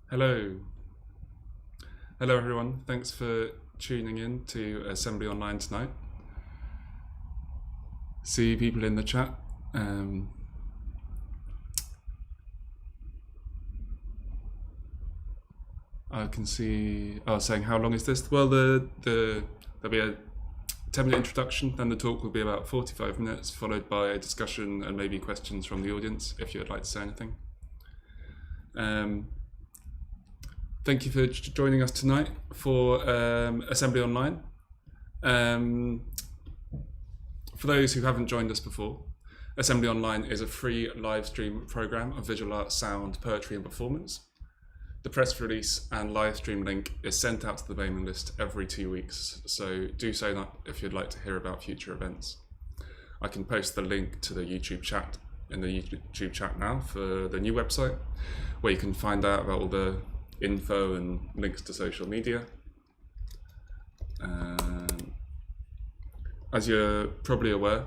Hello. Hello, everyone. Thanks for tuning in to Assembly Online tonight. See people in the chat. I can see, saying how long is this? Well, there'll be a 10-minute introduction, then the talk will be about 45 minutes, followed by a discussion and maybe questions from the audience, if you'd like to say anything. Thank you for joining us tonight for Assembly Online. For those who haven't joined us before, Assembly Online is a free live stream program of visual art, sound, poetry and performance. The press release and live stream link is sent out to the mailing list every 2 weeks, so do sign up if you'd like to hear about future events. I can post the link to the YouTube chat in the YouTube chat now for the new website, where you can find out about all the info and links to social media. As you're probably aware,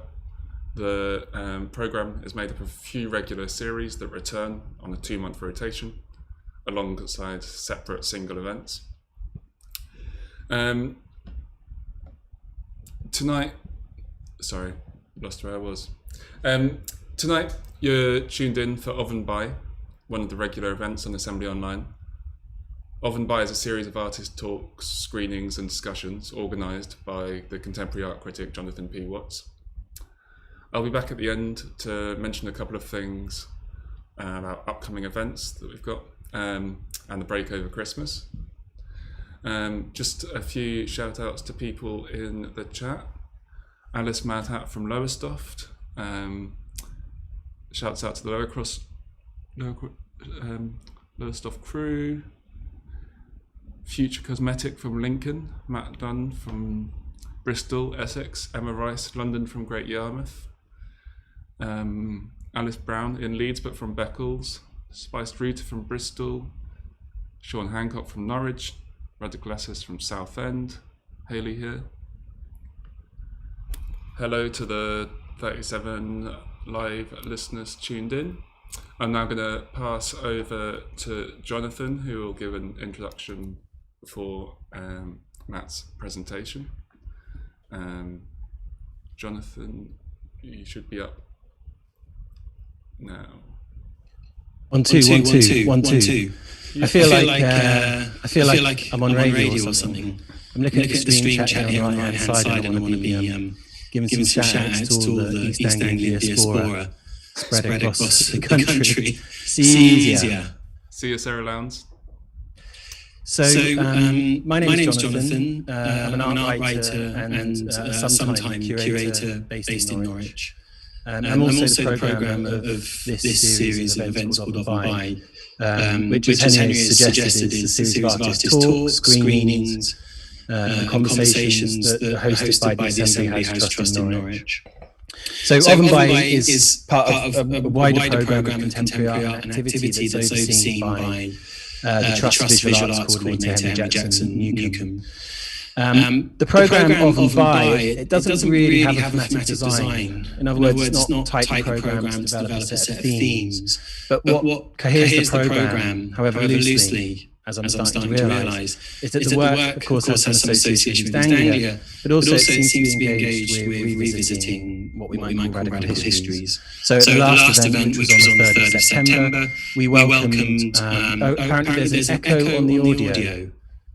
the program is made up of a few regular series that return on a 2-month rotation alongside separate single events. Tonight, sorry, lost where I was. Tonight, you're tuned in for Of and By, one of the regular events on Assembly Online. Of and By is a series of artist talks, screenings and discussions organised by the contemporary art critic Jonathan P. Watts. I'll be back at the end to mention a couple of things about upcoming events that we've got and the break over Christmas. Just a few shout outs to people in the chat. Alice Madhat from Lowestoft. Shouts out to the Lowestoft crew. Future Cosmetic from Lincoln, Matt Dunn from Bristol, Essex, Emma Rice, London from Great Yarmouth, Alice Brown in Leeds but from Beccles, Spiced Rooter from Bristol, Sean Hancock from Norwich, Radical Assis from Southend, Hayley here. Hello to the 37 live listeners tuned in. I'm now going to pass over to Jonathan, who will give an introduction for Matt's presentation. Jonathan, you should be up now. One two. I feel like I'm on radio or something. I'm looking at the stream chat here on the right hand side, and I want to be giving some shout outs to all the East Anglia diaspora spread across the country. See easier. See you, Sarah Lowndes. So my name is Jonathan. I'm an art writer and sometime curator based in Norwich. I'm also the programmer of this series of events called Of and By, which, as Henry has suggested, is a series of artist talks, screenings, conversations that are hosted by the Assembly House Trust in Norwich. So Of and By is part of a wider programme of contemporary art and activity that's overseen by the Trust Visual Arts Coordinator Henry Jackson Newcomb. The programme Of and By, it doesn't really have a thematic design. In other words, it's not type programme to develop a set of themes. But what coheres the programme, however loosely, as I'm starting to realise, is that the work, of course, has some association with East Anglia, but also it seems to be engaged with revisiting what we might call radical histories. So at the last event, which was on the 3rd of September, we welcomed, apparently there's an echo on the audio.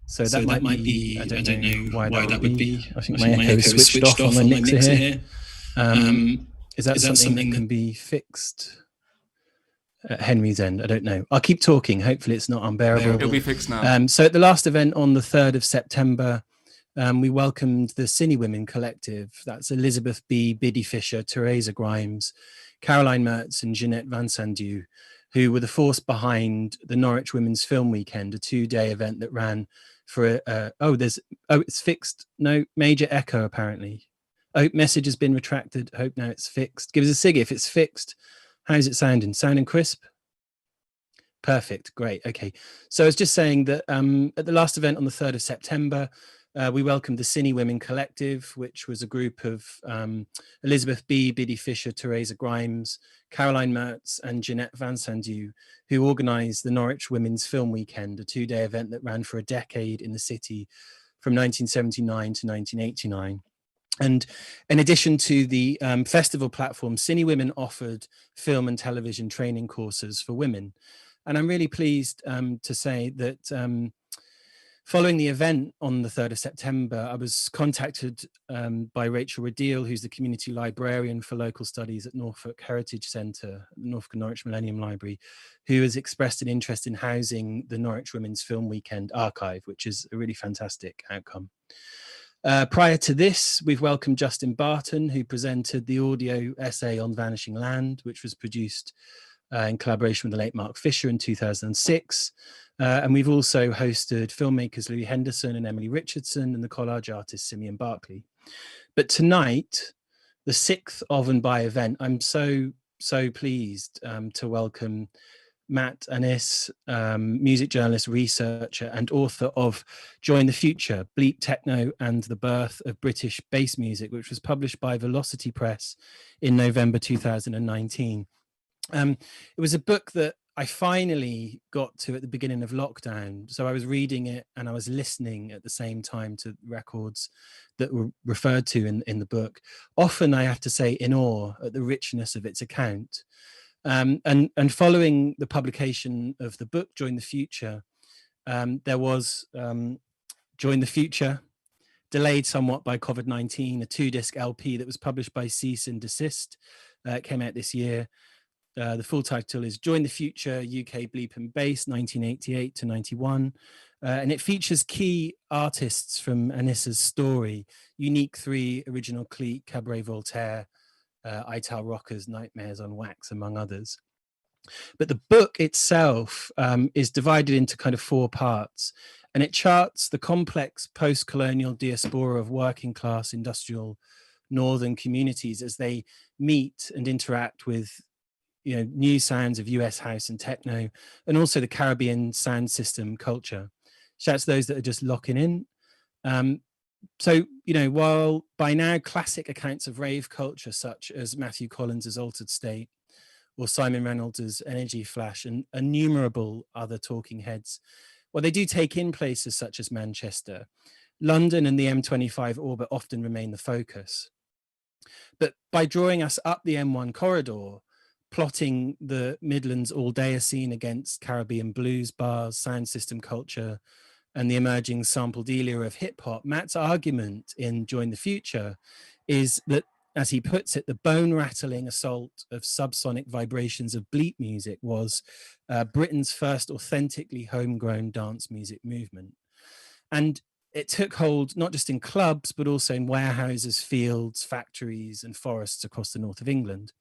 So that might be, I don't know why that would be. I think my echo is switched off on my mixer here. Is that something that can be fixed at Henry's end? I don't know. I'll keep talking. Hopefully it's not unbearable. It'll be fixed now. So at the last event on the 3rd of September, we welcomed the Cine Women Collective. That's Elizabeth B. Biddy Fisher, Teresa Grimes, Caroline Mertz and Jeanette Van Sandu, who were the force behind the Norwich Women's Film Weekend, a 2-day event that ran for it's fixed. No, major echo apparently. Oh, message has been retracted. Hope now it's fixed. Give us a sig if it's fixed. How's it sounding? Sounding crisp? Perfect. Great. Okay. So I was just saying that at the last event on the 3rd of September, We welcomed the Cine Women Collective, which was a group of Elizabeth B., Biddy Fisher, Teresa Grimes, Caroline Mertz and Jeanette Van Sandu, who organised the Norwich Women's Film Weekend, a 2-day event that ran for a decade in the city from 1979 to 1989. And in addition to the festival platform, Cine Women offered film and television training courses for women. And I'm really pleased to say that following the event on the 3rd of September, I was contacted by Rachel Radil, who's the community librarian for local studies at Norfolk Heritage Centre, Norfolk and Norwich Millennium Library, who has expressed an interest in housing the Norwich Women's Film Weekend archive, which is a really fantastic outcome. Prior to this, we've welcomed Justin Barton, who presented the audio essay on Vanishing Land, which was produced in collaboration with the late Mark Fisher in 2006. And we've also hosted filmmakers Louis Henderson and Emily Richardson and the collage artist Simeon Barkley. But tonight, the 6th of and by event, I'm so pleased to welcome Matt Anniss, music journalist, researcher and author of Join the Future, Bleep Techno and the Birth of British Bass Music, which was published by Velocity Press in November 2019. It was a book that I finally got to at the beginning of lockdown. So I was reading it and I was listening at the same time to records that were referred to in the book. Often, I have to say, in awe at the richness of its account. And following the publication of the book, Join the Future, there was Join the Future, delayed somewhat by COVID-19, a 2-disc LP that was published by Cease and Desist. It came out this year. The full title is Join the Future, UK Bleep and Bass, 1988 to 91. And it features key artists from Aniss's story, Unique 3, Original Clique, Cabaret Voltaire, Ital Rockers, Nightmares on Wax, among others. But the book itself is divided into kind of 4 parts, and it charts the complex post-colonial diaspora of working class industrial northern communities as they meet and interact with new sounds of US house and techno, and also the Caribbean sound system culture. Shouts to those that are just locking in. So, while by now classic accounts of rave culture, such as Matthew Collins' Altered State or Simon Reynolds' Energy Flash and innumerable other talking heads, well, they do take in places such as Manchester. London and the M25 orbit often remain the focus. But by drawing us up the M1 corridor, plotting the Midlands all-dayer scene against Caribbean blues bars, sound system culture, and the emerging sample dealer of hip hop, Matt's argument in Join the Future is that, as he puts it, the bone-rattling assault of subsonic vibrations of bleep music was Britain's first authentically homegrown dance music movement. And it took hold not just in clubs, but also in warehouses, fields, factories, and forests across the north of England.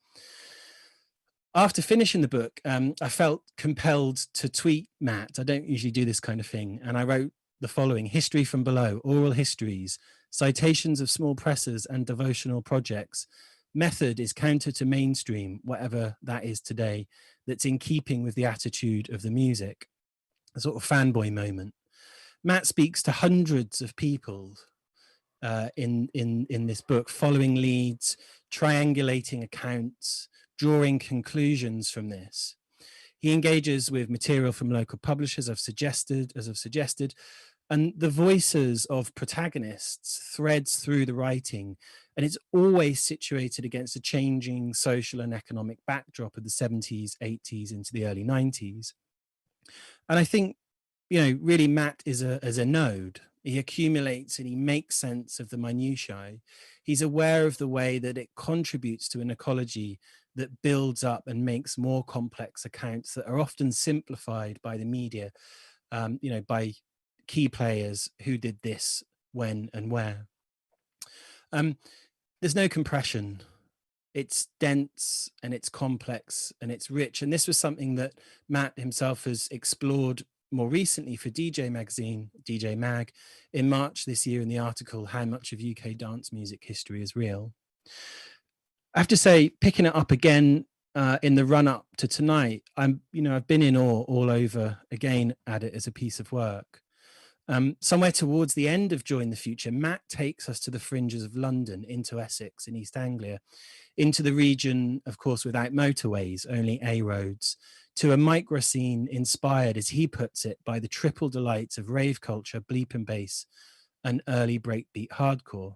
After finishing the book, I felt compelled to tweet Matt. I don't usually do this kind of thing. And I wrote the following: history from below, oral histories, citations of small presses and devotional projects. Method is counter to mainstream, whatever that is today, that's in keeping with the attitude of the music. A sort of fanboy moment. Matt speaks to hundreds of people in this book, following leads, triangulating accounts, drawing conclusions from this. He engages with material from local publishers, as I've suggested, and the voices of protagonists threads through the writing, and it's always situated against a changing social and economic backdrop of the 70s, 80s into the early 90s. And I think, really Matt is a node. He accumulates and he makes sense of the minutiae. He's aware of the way that it contributes to an ecology that builds up and makes more complex accounts that are often simplified by the media, by key players who did this, when and where. There's no compression. It's dense and it's complex and it's rich. And this was something that Matt himself has explored more recently for DJ Magazine, DJ Mag, in March this year in the article, How Much of UK Dance Music History is Real? I have to say, picking it up again in the run up to tonight, I've been in awe all over again at it as a piece of work. Somewhere towards the end of Join the Future, Matt takes us to the fringes of London, into Essex in East Anglia, into the region, of course, without motorways, only A roads, to a microscene inspired, as he puts it, by the triple delights of rave culture, bleep and bass, and early breakbeat hardcore.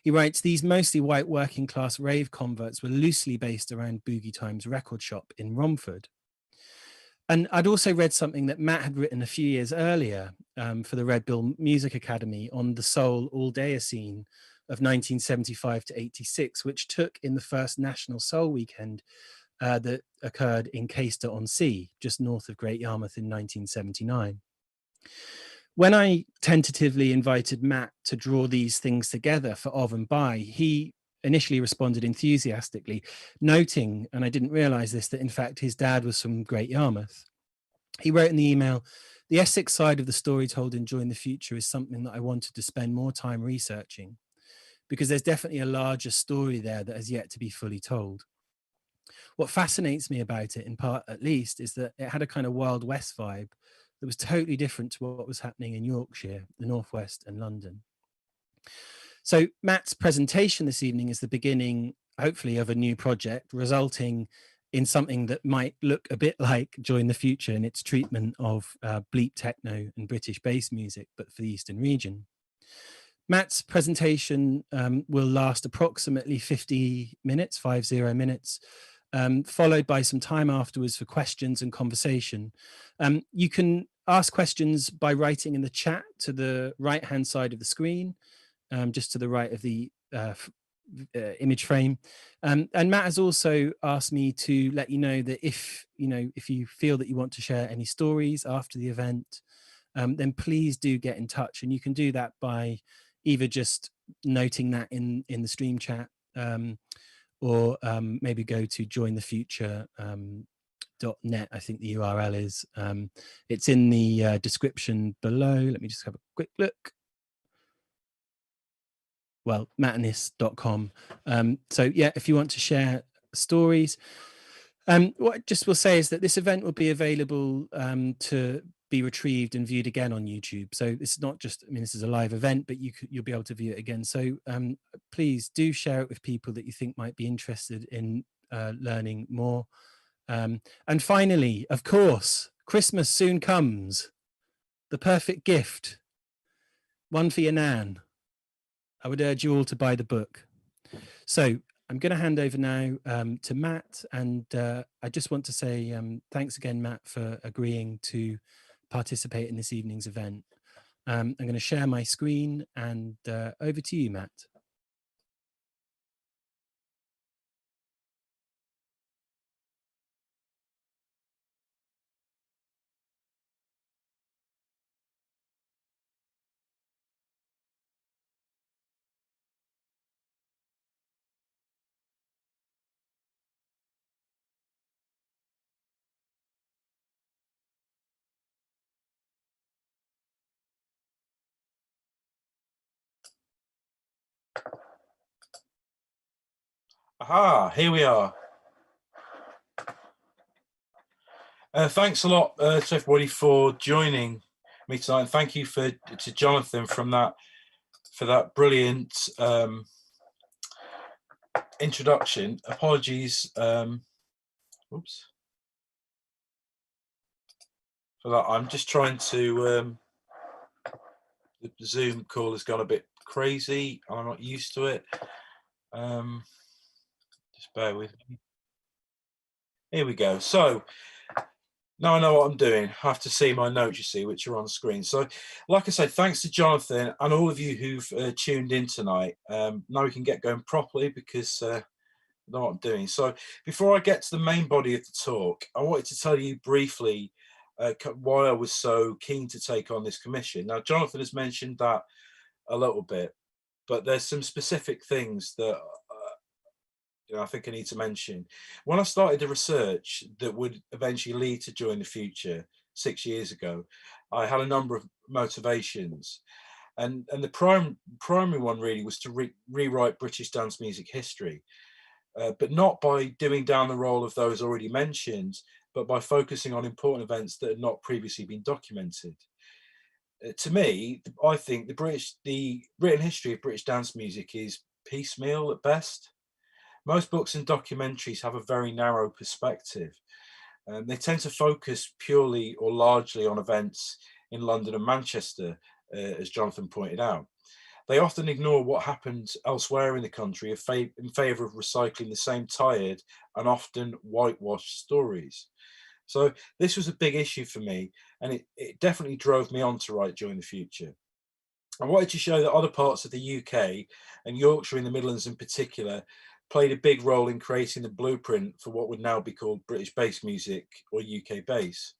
He writes, these mostly white working class rave converts were loosely based around Boogie Time's record shop in Romford. And I'd also read something that Matt had written a few years earlier for the Red Bull Music Academy on the soul all-dayer scene of 1975 to 86, which took in the first National Soul Weekend that occurred in Caister-on-Sea, just north of Great Yarmouth in 1979. When I tentatively invited Matt to draw these things together for Of and By, he initially responded enthusiastically, noting, and I didn't realize this, that in fact his dad was from Great Yarmouth. He wrote in the email, the Essex side of the story told in Join the Future is something that I wanted to spend more time researching, because there's definitely a larger story there that has yet to be fully told. What fascinates me about it, in part at least, is that it had a kind of Wild West vibe that was totally different to what was happening in Yorkshire, the Northwest and London. So Matt's presentation this evening is the beginning, hopefully, of a new project, resulting in something that might look a bit like Join the Future in its treatment of bleep techno and British bass music, but for the Eastern region. Matt's presentation will last approximately 50 minutes, 50 minutes, followed by some time afterwards for questions and conversation. You can ask questions by writing in the chat to the right-hand side of the screen, just to the right of the image frame. And Matt has also asked me to let you know that if you feel that you want to share any stories after the event, then please do get in touch. And you can do that by either just noting that in the stream chat, or maybe go to jointhefuture.net, I think the URL is. It's in the description below. Let me just have a quick look. Well, mattanniss.com. So yeah, if you want to share stories. What I just will say is that this event will be available to be retrieved and viewed again on YouTube. So it's not just, I mean, this is a live event, but you'll be able to view it again. So please do share it with people that you think might be interested in learning more. And finally, of course, Christmas soon comes. The perfect gift. One for your nan. I would urge you all to buy the book. So I'm going to hand over now to Matt, and I just want to say thanks again, Matt, for agreeing to participate in this evening's event. I'm going to share my screen, and over to you, Matt. Aha, here we are. Thanks a lot to everybody for joining me tonight. And thank you to Jonathan for that brilliant introduction. Apologies, oops, for that. I'm just trying to. The Zoom call has gone a bit crazy. I'm not used to it. Just bear with me. Here we go. So now I know what I'm doing. I have to see my notes, you see, which are on screen. So, like I said, thanks to Jonathan and all of you who've tuned in tonight. Now we can get going properly, because I know what I'm doing. So before I get to the main body of the talk, I wanted to tell you briefly why I was so keen to take on this commission. Now, Jonathan has mentioned that a little bit, but there's some specific things that I think I need to mention. When I started the research that would eventually lead to Join the Future 6 years ago, I had a number of motivations, and the primary one really was to rewrite British dance music history, but not by doing down the role of those already mentioned, but by focusing on important events that had not previously been documented. To me, I think the written history of British dance music is piecemeal at best. Most books and documentaries have a very narrow perspective. They tend to focus purely or largely on events in London and Manchester, as Jonathan pointed out. They often ignore what happened elsewhere in the country in favour of recycling the same tired and often whitewashed stories. So this was a big issue for me, and it definitely drove me on to write During the Future. I wanted to show that other parts of the UK, and Yorkshire in the Midlands in particular, played a big role in creating the blueprint for what would now be called British bass music or UK bass.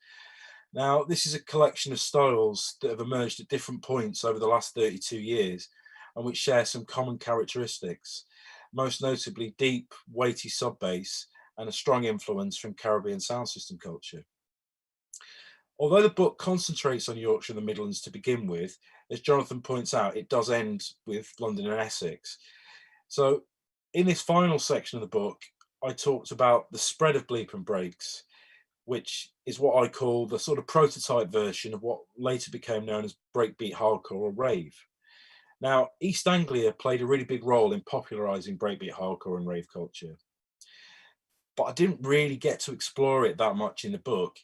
Now, this is a collection of styles that have emerged at different points over the last 32 years and which share some common characteristics, most notably deep, weighty sub-bass and a strong influence from Caribbean sound system culture. Although the book concentrates on Yorkshire and the Midlands to begin with, as Jonathan points out, it does end with London and Essex. So in this final section of the book, I talked about the spread of bleep and breaks, which is what I call the sort of prototype version of what later became known as breakbeat hardcore or rave. Now, East Anglia played a really big role in popularising breakbeat hardcore and rave culture, but I didn't really get to explore it that much in the book.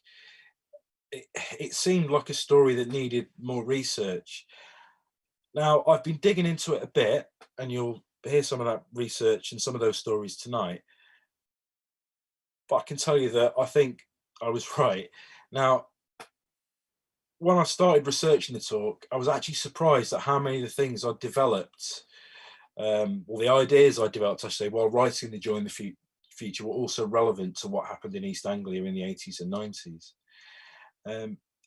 It seemed like a story that needed more research. Now, I've been digging into it a bit, and you'll hear some of that research and some of those stories tonight. But I can tell you that I think I was right. Now, when I started researching the talk, I was actually surprised at how many of the things I'd developed, or the ideas I developed, I say, while writing the During the Future were also relevant to what happened in East Anglia in the 80s and 90s.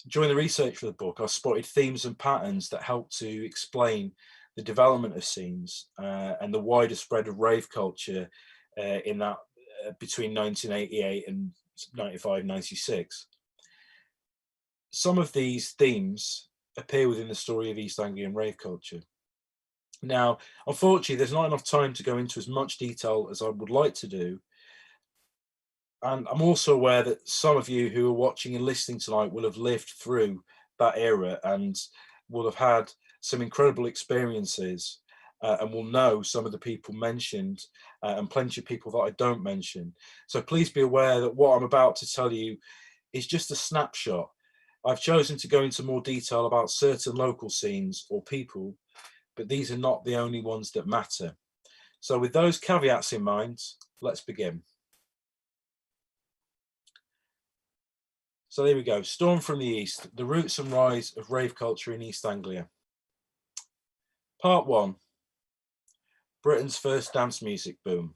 During the research for the book, I spotted themes and patterns that helped to explain the development of scenes and the wider spread of rave culture in that between 1988 and 95, 96. Some of these themes appear within the story of East Anglian rave culture. Now, unfortunately, there's not enough time to go into as much detail as I would like to do. And I'm also aware that some of you who are watching and listening tonight will have lived through that era and will have had some incredible experiences and will know some of the people mentioned and plenty of people that I don't mention. So please be aware that what I'm about to tell you is just a snapshot. I've chosen to go into more detail about certain local scenes or people, but these are not the only ones that matter. So with those caveats in mind, let's begin. So there we go, Storm from the East, the roots and rise of rave culture in East Anglia. Part 1, Britain's first dance music boom.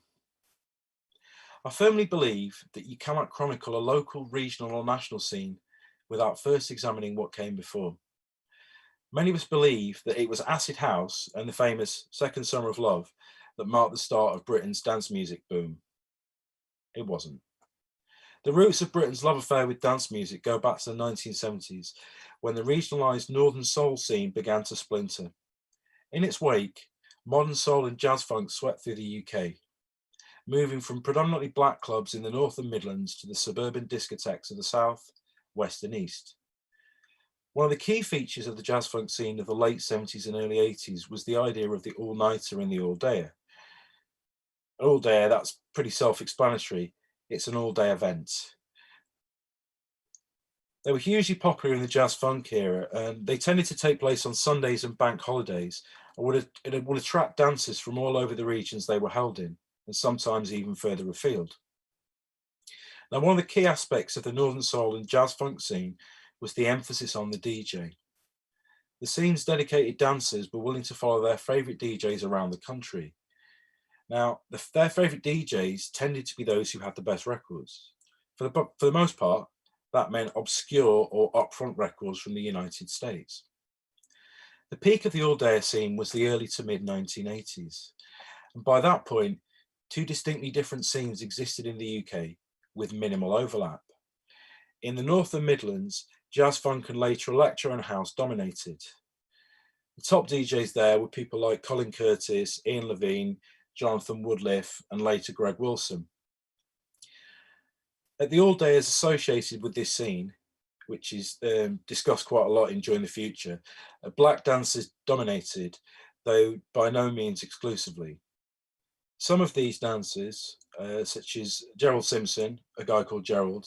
I firmly believe that you cannot chronicle a local, regional or national scene without first examining what came before. Many of us believe that it was acid house and the famous Second Summer of Love that marked the start of Britain's dance music boom. It wasn't. The roots of Britain's love affair with dance music go back to the 1970s, when the regionalised northern soul scene began to splinter. In its wake, modern soul and jazz funk swept through the UK, moving from predominantly black clubs in the North and Midlands to the suburban discotheques of the South, West and East. One of the key features of the jazz funk scene of the late 70s and early 80s was the idea of the all-nighter and the all-dayer. All-dayer, that's pretty self-explanatory. It's an all-day event. They were hugely popular in the jazz funk era, and they tended to take place on Sundays and bank holidays, and it would attract dancers from all over the regions they were held in, and sometimes even further afield. Now, one of the key aspects of the Northern Soul and jazz funk scene was the emphasis on the DJ. The scene's dedicated dancers were willing to follow their favourite DJs around the country. Now, their favourite DJs tended to be those who had the best records. For the most part, that meant obscure or upfront records from the United States. The peak of the all-dayer scene was the early to mid-1980s. And by that point, two distinctly different scenes existed in the UK with minimal overlap. In the North and Midlands, jazz funk and later electro and house dominated. The top DJs there were people like Colin Curtis, Ian Levine, Jonathan Woodliff, and later Greg Wilson. At the all-dayers associated with this scene which is discussed quite a lot in Join the Future, black dancers dominated, though by no means exclusively. Some of these dancers, such as Gerald Simpson, a guy called Gerald,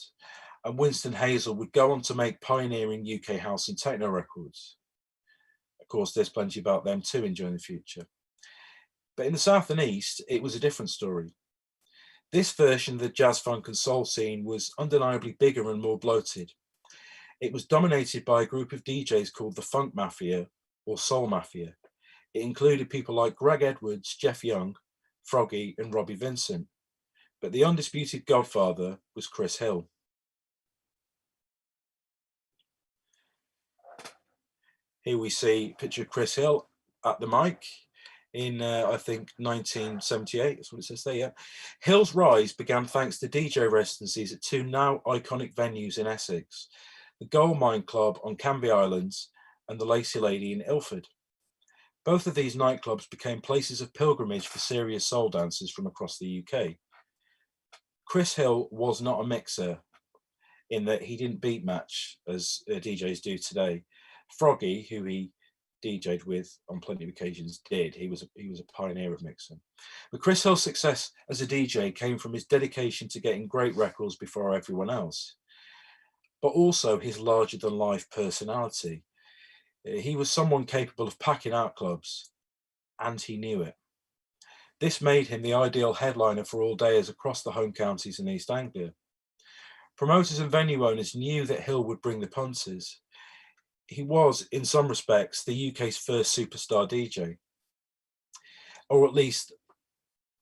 and Winston Hazel, would go on to make pioneering UK house and techno records. Of course, there's plenty about them too in Join the Future. But in the South and East, it was a different story. This version of the jazz, funk and soul scene was undeniably bigger and more bloated. It was dominated by a group of DJs called the Funk Mafia or Soul Mafia. It included people like Greg Edwards, Jeff Young, Froggy and Robbie Vincent. But the undisputed godfather was Chris Hill. Here we see a picture of Chris Hill at the mic in, I think, 1978, that's what it says there, yeah. Hill's rise began thanks to DJ residencies at two now iconic venues in Essex, the Gold Mine Club on Canby Islands and the Lacy Lady in Ilford. Both of these nightclubs became places of pilgrimage for serious soul dancers from across the UK. Chris Hill was not a mixer in that he didn't beat match as DJs do today. Froggy, who he DJ'd with on plenty of occasions, did. He was a pioneer of mixing. But Chris Hill's success as a DJ came from his dedication to getting great records before everyone else, but also his larger-than-life personality. He was someone capable of packing out clubs, and he knew it. This made him the ideal headliner for all dayers across the home counties in East Anglia. Promoters and venue owners knew that Hill would bring the punters. He was, in some respects, the UK's first superstar DJ, or at least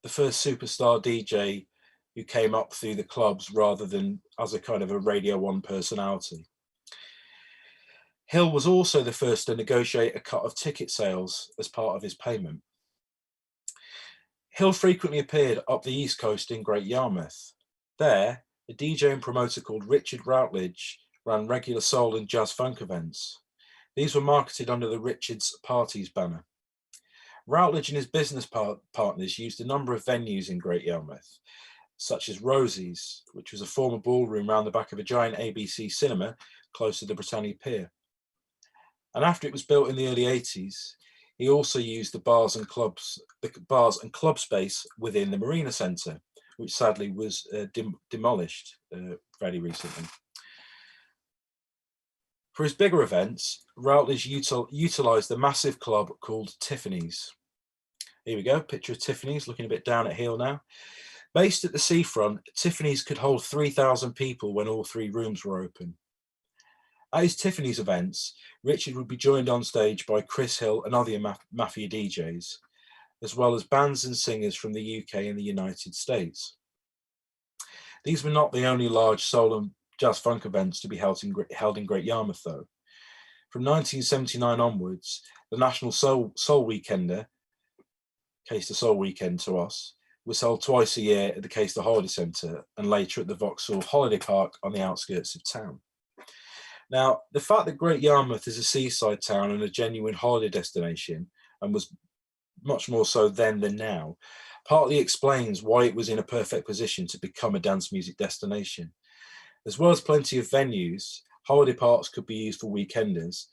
the first superstar DJ who came up through the clubs rather than as a kind of a Radio 1 personality. Hill was also the first to negotiate a cut of ticket sales as part of his payment. Hill frequently appeared up the East Coast in Great Yarmouth. There, a DJ and promoter called Richard Routledge ran regular soul and jazz funk events. These were marketed under the Richard's Parties banner. Routledge and his business partners used a number of venues in Great Yarmouth, such as Rosie's, which was a former ballroom round the back of a giant ABC cinema close to the Britannia Pier. And after it was built in the early 80s, he also used the bars and club space within the Marina Centre, which sadly was demolished fairly recently. For his bigger events, Routledge utilised the massive club called Tiffany's. Here we go, picture of Tiffany's, looking a bit down at heel now. Based at the seafront, Tiffany's could hold 3,000 people when all three rooms were open. At his Tiffany's events, Richard would be joined on stage by Chris Hill and other Mafia DJs, as well as bands and singers from the UK and the United States. These were not the only large soul and jazz funk events to be held in Great Yarmouth, though. From 1979 onwards, the National Soul Weekender, Caister Soul Weekend to us, was held twice a year at the Caister Holiday Centre and later at the Vauxhall Holiday Park on the outskirts of town. Now, the fact that Great Yarmouth is a seaside town and a genuine holiday destination, and was much more so then than now, partly explains why it was in a perfect position to become a dance music destination. As well as plenty of venues, holiday parks could be used for weekenders,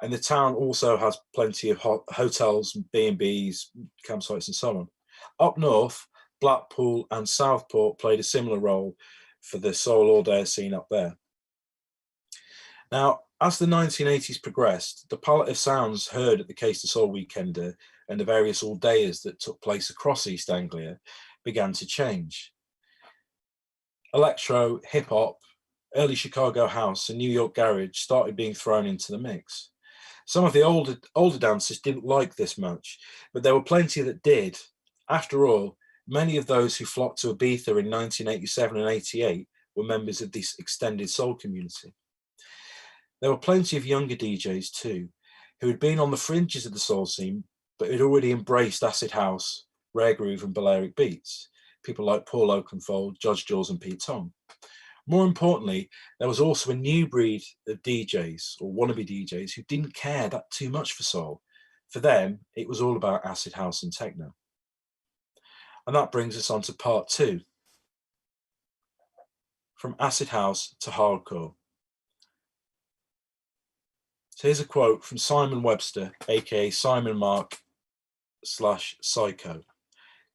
and the town also has plenty of hotels, B&Bs, campsites and so on. Up north, Blackpool and Southport played a similar role for the soul all-day scene up there. Now, as the 1980s progressed, the palette of sounds heard at the Caister Soul Weekender and the various all-dayers that took place across East Anglia began to change. Electro, hip-hop, early Chicago house and New York garage started being thrown into the mix. Some of the older dancers didn't like this much, but there were plenty that did. After all, many of those who flocked to Ibiza in 1987 and 88 were members of this extended soul community. There were plenty of younger DJs too, who had been on the fringes of the soul scene, but had already embraced acid house, rare groove and Balearic beats. People like Paul Oakenfold, Judge Jules and Pete Tong. More importantly, there was also a new breed of DJs, or wannabe DJs, who didn't care that too much for soul. For them, it was all about acid house and techno. And that brings us on to part two. From acid house to hardcore. So here's a quote from Simon Webster, aka Simon Mark / Psycho.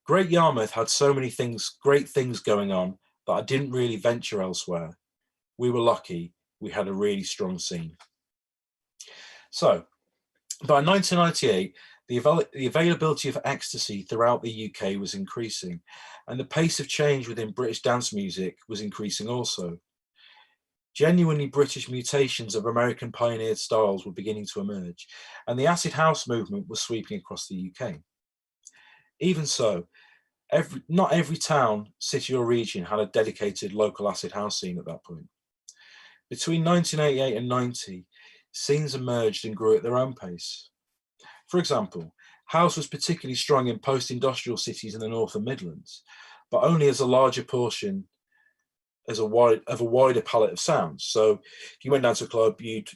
Great Yarmouth had so many great things going on that I didn't really venture elsewhere. We were lucky. We had a really strong scene. So by 1998, the availability of ecstasy throughout the UK was increasing, and the pace of change within British dance music was increasing also. Genuinely British mutations of American pioneered styles were beginning to emerge, and the acid house movement was sweeping across the UK. Even so, not every town, city or region had a dedicated local acid house scene at that point. Between 1988 and 90, scenes emerged and grew at their own pace. For example, house was particularly strong in post-industrial cities in the North and Midlands, but only as a larger portion of a wider palette of sounds. So if you went down to a club, you'd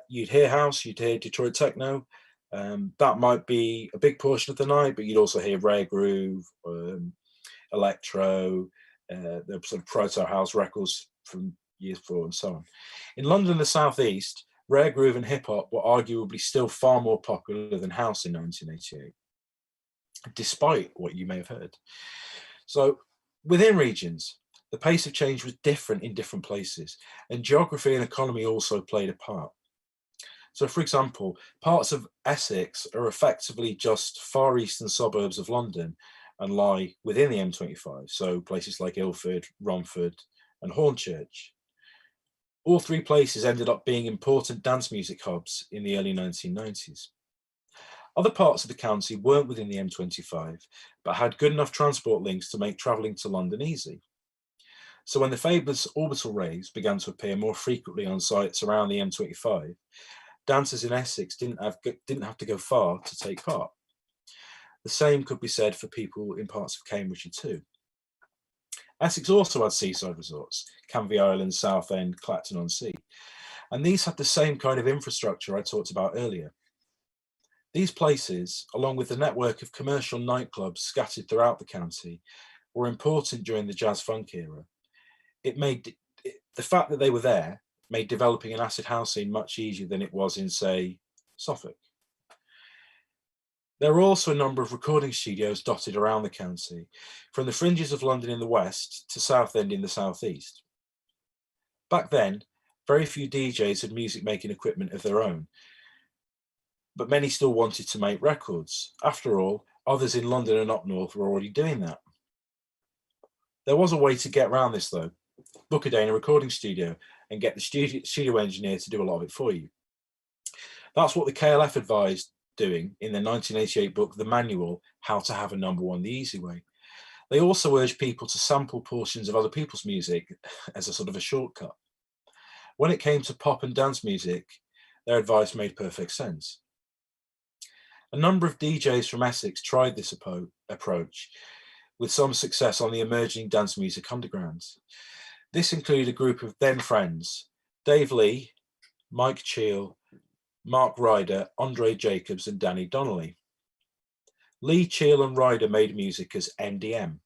hear house, you'd hear Detroit techno. That might be a big portion of the night, but you'd also hear rare groove, electro, the sort of proto house records from years before, and so on. In London and the South East, rare groove and hip hop were arguably still far more popular than house in 1988, despite what you may have heard. So within regions, the pace of change was different in different places, and geography and economy also played a part. So, for example, parts of Essex are effectively just far eastern suburbs of London and lie within the M25, so places like Ilford, Romford, and Hornchurch. All three places ended up being important dance music hubs in the early 1990s. Other parts of the county weren't within the M25, but had good enough transport links to make travelling to London easy. So when the famous orbital raves began to appear more frequently on sites around the M25, dancers in Essex didn't have to go far to take part. The same could be said for people in parts of Cambridgeshire too. Essex also had seaside resorts, Canvey Island, Southend, Clacton-on-Sea, and these had the same kind of infrastructure I talked about earlier. These places, along with the network of commercial nightclubs scattered throughout the county, were important during the jazz funk era. The fact that they were there made developing an acid house scene much easier than it was in, say, Suffolk. There are also a number of recording studios dotted around the county, from the fringes of London in the west to Southend in the southeast. Back then, very few DJs had music-making equipment of their own, but many still wanted to make records. After all, others in London and up north were already doing that. There was a way to get around this though. Book a day in a recording studio and get the studio engineer to do a lot of it for you. That's what the KLF advised doing in their 1988 book, The Manual, How to Have a Number One the Easy Way. They also urged people to sample portions of other people's music as a sort of a shortcut. When it came to pop and dance music, their advice made perfect sense. A number of DJs from Essex tried this approach, with some success on the emerging dance music undergrounds. This included a group of then friends, Dave Lee, Mike Cheel, Mark Ryder, Andre Jacobs, and Danny Donnelly. Lee, Cheel, and Ryder made music as MDM,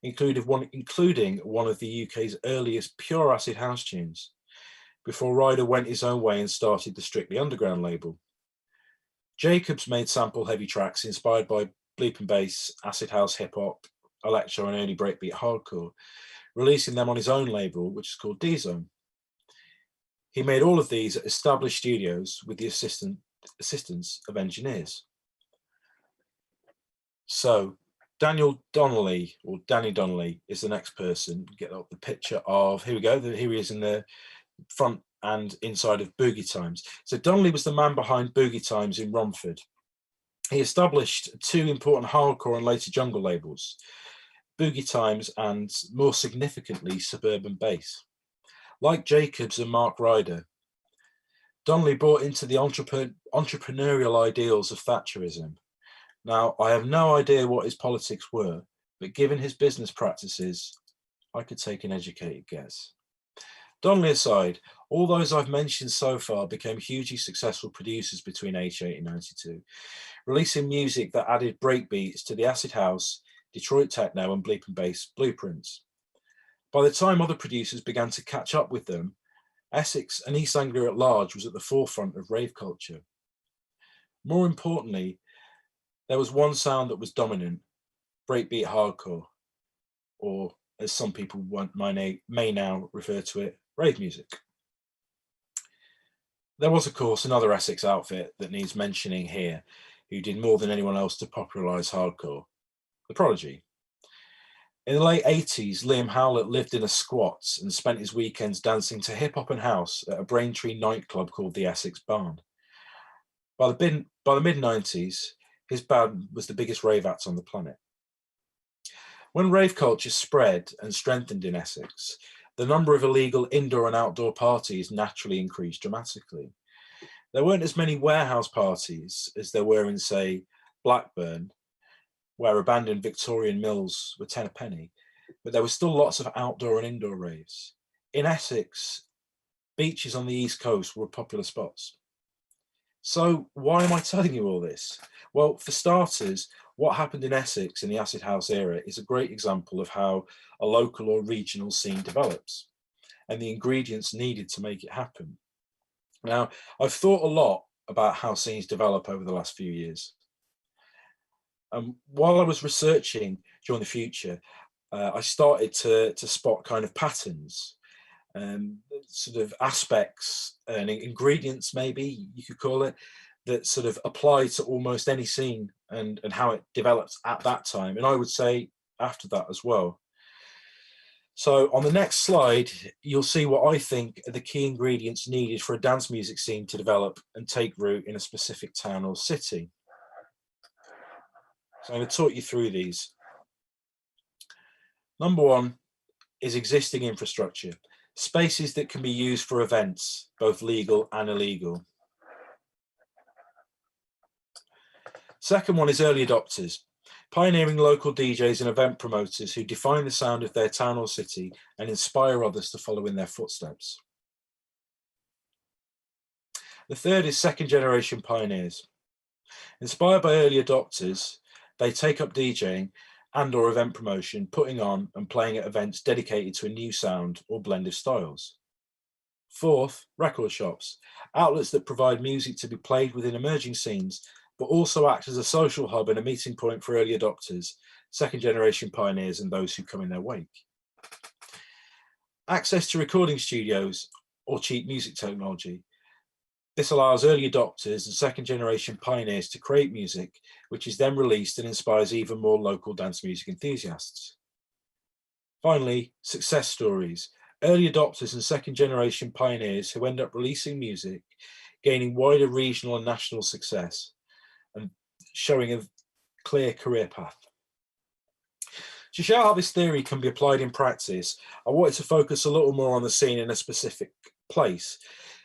including one of the UK's earliest pure acid house tunes, before Ryder went his own way and started the Strictly Underground label. Jacobs made sample-heavy tracks inspired by bleep and bass, acid house, hip-hop, electro, and early breakbeat hardcore, releasing them on his own label, which is called D-Zone. He made all of these at established studios with the assistance of engineers. So Danny Donnelly is the next person. Get up the picture of, here we go, here he is in the front and inside of Boogie Times. So Donnelly was the man behind Boogie Times in Romford. He established two important hardcore and later jungle labels, Boogie Times and, more significantly, Suburban Bass. Like Jacobs and Mark Ryder, Donnelly brought into the entrepreneurial ideals of Thatcherism. Now, I have no idea what his politics were, but given his business practices, I could take an educated guess. Donnelly aside, all those I've mentioned so far became hugely successful producers between 88 and 92, releasing music that added breakbeats to the acid house, Detroit techno, and bleep and bass blueprints. By the time other producers began to catch up with them Essex and East Anglia at large was at the forefront of rave culture. More importantly, there was one sound that was dominant: breakbeat hardcore, or as some people may now refer to it, rave music. There was, of course, another Essex outfit that needs mentioning here, who did more than anyone else to popularise hardcore: The Prodigy. In the late 80s, Liam Howlett lived in a squat and spent his weekends dancing to hip-hop and house at a Braintree nightclub called the Essex Barn. By the mid-90s, his band was the biggest rave act on the planet. When rave culture spread and strengthened in Essex, the number of illegal indoor and outdoor parties naturally increased dramatically. There weren't as many warehouse parties as there were in, say, Blackburn, where abandoned Victorian mills were 10 a penny, but there were still lots of outdoor and indoor raves. In Essex, beaches on the East Coast were popular spots. So why am I telling you all this? Well, for starters, what happened in Essex in the acid house era is a great example of how a local or regional scene develops and the ingredients needed to make it happen. Now, I've thought a lot about how scenes develop over the last few years. While I was researching during the future, I started to spot kind of patterns, sort of aspects and ingredients, maybe you could call it, that sort of apply to almost any scene and how it develops at that time. And I would say after that as well. So on the next slide, you'll see what I think are the key ingredients needed for a dance music scene to develop and take root in a specific town or city. So I'm going to talk you through these. Number one is existing infrastructure, spaces that can be used for events, both legal and illegal. Second one is early adopters, pioneering local DJs and event promoters who define the sound of their town or city and inspire others to follow in their footsteps. The third is second generation pioneers. Inspired by early adopters, they take up DJing and or event promotion, putting on and playing at events dedicated to a new sound or blend of styles. Fourth, record shops, outlets that provide music to be played within emerging scenes, but also act as a social hub and a meeting point for early adopters, second generation pioneers, and those who come in their wake. Access to recording studios or cheap music technology. This allows early adopters and second generation pioneers to create music, which is then released and inspires even more local dance music enthusiasts. Finally, success stories. Early adopters and second generation pioneers who end up releasing music, gaining wider regional and national success, and showing a clear career path. To show how this theory can be applied in practice, I wanted to focus a little more on the scene in a specific place.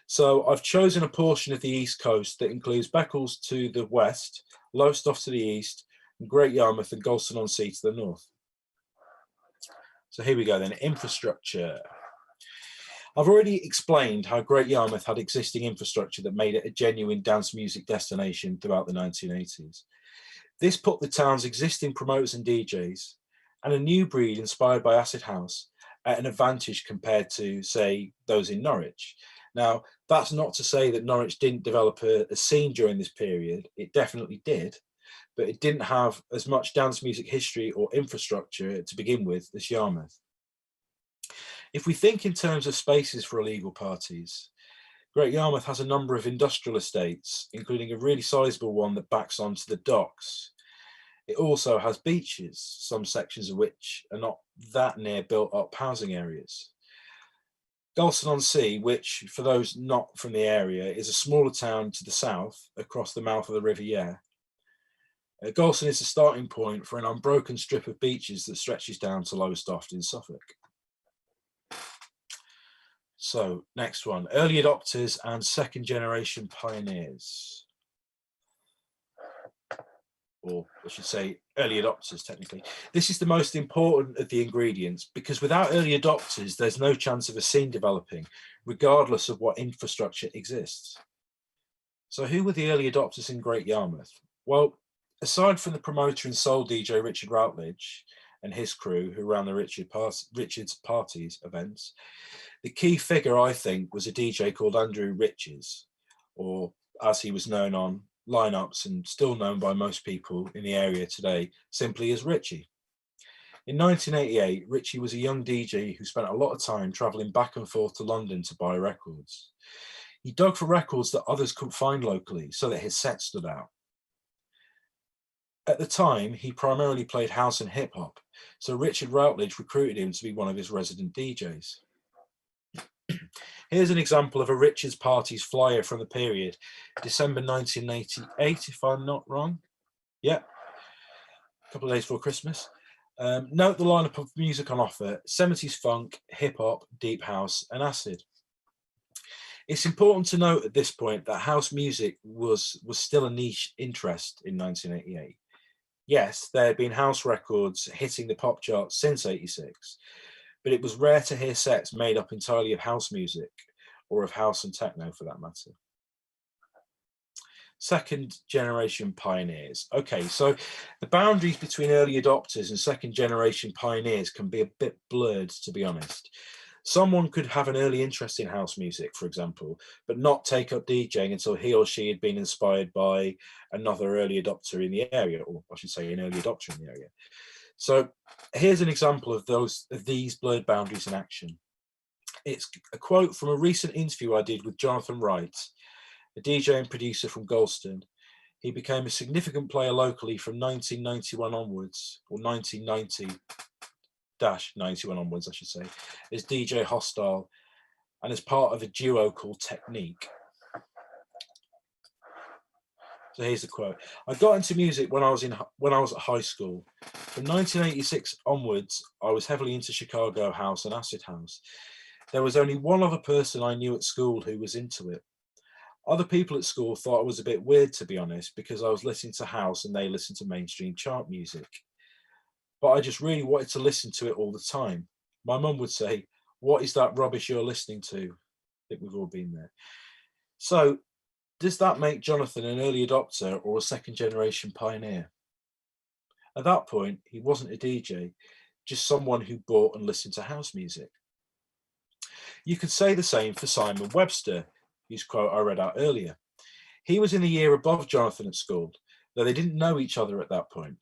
So I've chosen a portion of the East Coast that includes Beccles to the west, Lowestoft to the east, and Great Yarmouth and Galston-on-Sea to the north. So here we go then, infrastructure. I've already explained how Great Yarmouth had existing infrastructure that made it a genuine dance music destination throughout the 1980s. This put the town's existing promoters and DJs, and a new breed inspired by acid house, at an advantage compared to, say, those in Norwich. Now, that's not to say that Norwich didn't develop a scene during this period. It definitely did, but it didn't have as much dance music history or infrastructure to begin with as Yarmouth. If we think in terms of spaces for illegal parties, Great Yarmouth has a number of industrial estates, including a really sizable one that backs onto the docks. It also has beaches, some sections of which are not that near built-up housing areas. Galston-on-Sea, which, for those not from the area, is a smaller town to the south across the mouth of the River Yare. Galston is the starting point for an unbroken strip of beaches that stretches down to Lowestoft in Suffolk. So, next one, early adopters and second generation pioneers. Or I should say early adopters technically. This is the most important of the ingredients because without early adopters, there's no chance of a scene developing, regardless of what infrastructure exists. So who were the early adopters in Great Yarmouth? Well, aside from the promoter and soul DJ Richard Routledge and his crew who ran the Richards Parties events. The key figure, I think, was a DJ called Andrew Riches, or as he was known on lineups and still known by most people in the area today, simply as Richie. In 1988, Richie was a young DJ who spent a lot of time travelling back and forth to London to buy records. He dug for records that others couldn't find locally so that his set stood out. At the time, he primarily played house and hip hop, so Richard Routledge recruited him to be one of his resident DJs. Here's an example of a Richards Parties flyer from the period, December 1988, if I'm not wrong. Yeah, a couple of days before Christmas. Note the lineup of music on offer: 70s funk, hip hop, deep house, and acid. It's important to note at this point that house music was still a niche interest in 1988. Yes, there had been house records hitting the pop charts since '86, but it was rare to hear sets made up entirely of house music, or of house and techno for that matter. Second generation pioneers. Okay, so the boundaries between early adopters and second generation pioneers can be a bit blurred, to be honest. Someone could have an early interest in house music, for example, but not take up DJing until he or she had been inspired by another early adopter in the area, or I should say an early adopter in the area. So here's an example of these blurred boundaries in action. It's a quote from a recent interview I did with Jonathan Wright, a DJ and producer from Galston. He became a significant player locally from 1991 onwards, or 1990-91 onwards, I should say, as DJ Hostile and as part of a duo called Technique. So here's the quote. I got into music when I was at high school. From 1986 onwards, I was heavily into Chicago house and acid house. There was only one other person I knew at school who was into it. Other people at school thought I was a bit weird, to be honest, because I was listening to house and they listened to mainstream chart music. But I just really wanted to listen to it all the time. My mum would say, "What is that rubbish you're listening to?" I think we've all been there. So does that make Jonathan an early adopter or a second generation pioneer? At that point, he wasn't a DJ, just someone who bought and listened to house music. You could say the same for Simon Webster, whose quote I read out earlier. He was in the year above Jonathan at school, though they didn't know each other at that point.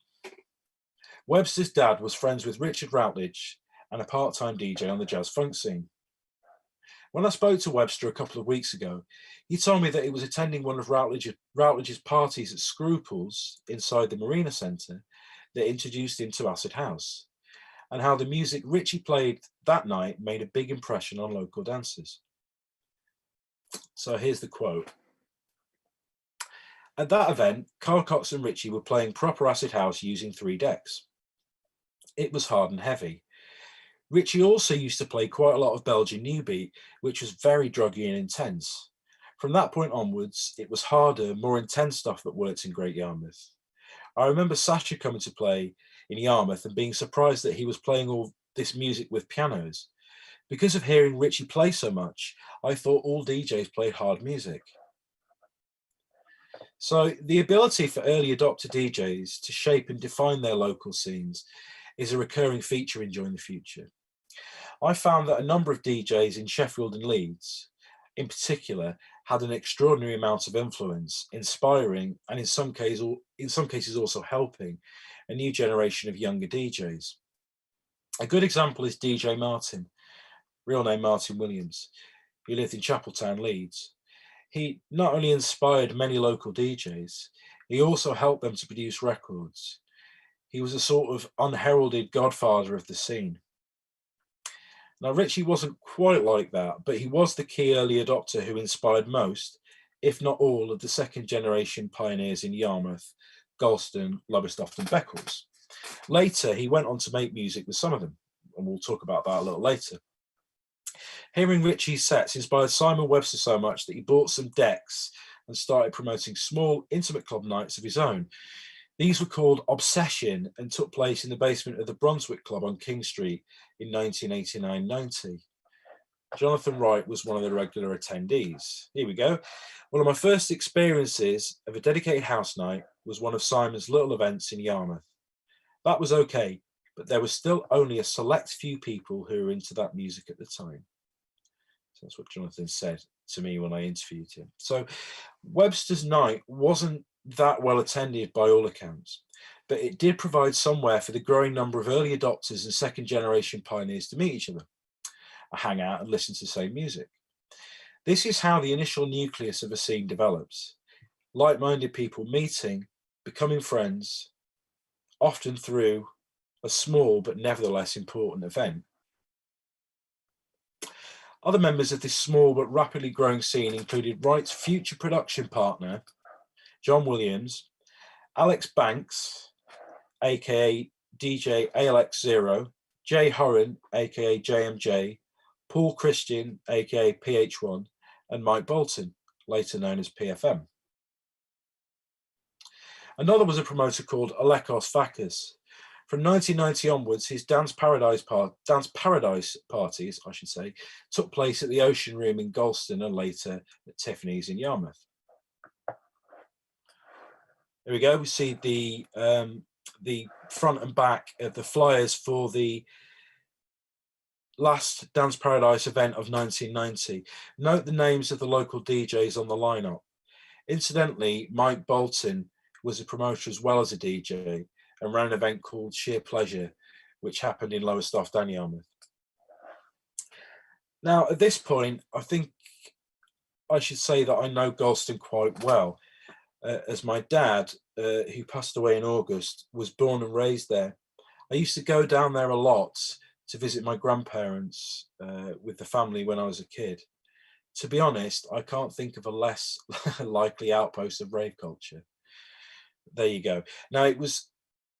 Webster's dad was friends with Richard Routledge and a part-time DJ on the jazz funk scene. When I spoke to Webster a couple of weeks ago, he told me that he was attending one of Routledge's parties at Scruples inside the Marina Centre that introduced him to acid house, and how the music Richie played that night made a big impression on local dancers. So here's the quote. At that event, Carl Cox and Richie were playing proper acid house using 3 decks. It was hard and heavy. Richie also used to play quite a lot of Belgian new beat, which was very druggy and intense. From that point onwards, it was harder, more intense stuff that worked in Great Yarmouth. I remember Sasha coming to play in Yarmouth and being surprised that he was playing all this music with pianos. Because of hearing Richie play so much, I thought all DJs played hard music. So the ability for early adopter DJs to shape and define their local scenes is a recurring feature in Join the Future. I found that a number of DJs in Sheffield and Leeds, in particular, had an extraordinary amount of influence, inspiring, and in some cases also helping a new generation of younger DJs. A good example is DJ Martin, real name Martin Williams, who lived in Chapeltown, Leeds. He not only inspired many local DJs, he also helped them to produce records. He was a sort of unheralded godfather of the scene. Now, Richie wasn't quite like that, but he was the key early adopter who inspired most, if not all, of the second generation pioneers in Yarmouth, Galston, Lowestoft and Beccles. Later, he went on to make music with some of them, and we'll talk about that a little later. Hearing Richie's sets inspired Simon Webster so much that he bought some decks and started promoting small, intimate club nights of his own. These were called Obsession and took place in the basement of the Brunswick Club on King Street in 1989-90. Jonathan Wright was one of the regular attendees. Here we go. One of my first experiences of a dedicated house night was one of Simon's little events in Yarmouth. That was okay, but there was still only a select few people who were into that music at the time. So that's what Jonathan said to me when I interviewed him. So Webster's Night wasn't that well attended by all accounts, but it did provide somewhere for the growing number of early adopters and second generation pioneers to meet each other, hang out and listen to the same music. This is how the initial nucleus of a scene develops. Like-minded people meeting, becoming friends, often through a small but nevertheless important event. Other members of this small but rapidly growing scene included Wright's future production partner, John Williams, Alex Banks, aka DJ ALX0, Jay Horan, aka JMJ, Paul Christian, aka PH1, and Mike Bolton, later known as PFM. Another was a promoter called Alekos Vakis. From 1990 onwards, his dance paradise parties, I should say, took place at the Ocean Room in Galston and later at Tiffany's in Yarmouth. There we go. We see the front and back of the flyers for the last Dance Paradise event of 1990. Note the names of the local DJs on the lineup. Incidentally, Mike Bolton was a promoter as well as a DJ and ran an event called Sheer Pleasure, which happened in Lowestoft and Yarmouth. Now, at this point, I think I should say that I know Galston quite well, as my dad, who passed away in August, was born and raised there. I used to go down there a lot to visit my grandparents with the family when I was a kid. To be honest, I can't think of a less likely outpost of rave culture. There you go. Now, it was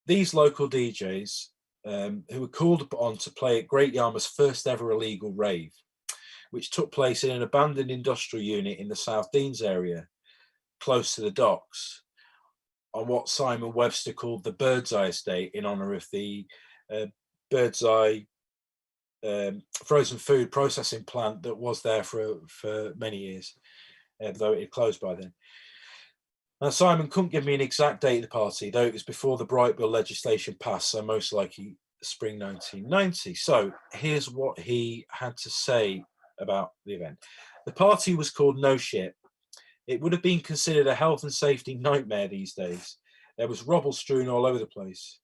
these local DJs who were called upon to play at Great Yarmouth's first ever illegal rave, which took place in an abandoned industrial unit in the South Deans area, close to the docks, on what Simon Webster called the Bird's Eye Estate, in honour of the Bird's Eye frozen food processing plant that was there for many years, though it had closed by then. Now, Simon couldn't give me an exact date of the party, though it was before the Bright Bill legislation passed, so most likely spring 1990. So here's what he had to say about the event. The party was called No Shit. It would have been considered a health and safety nightmare these days. There was rubble strewn all over the place.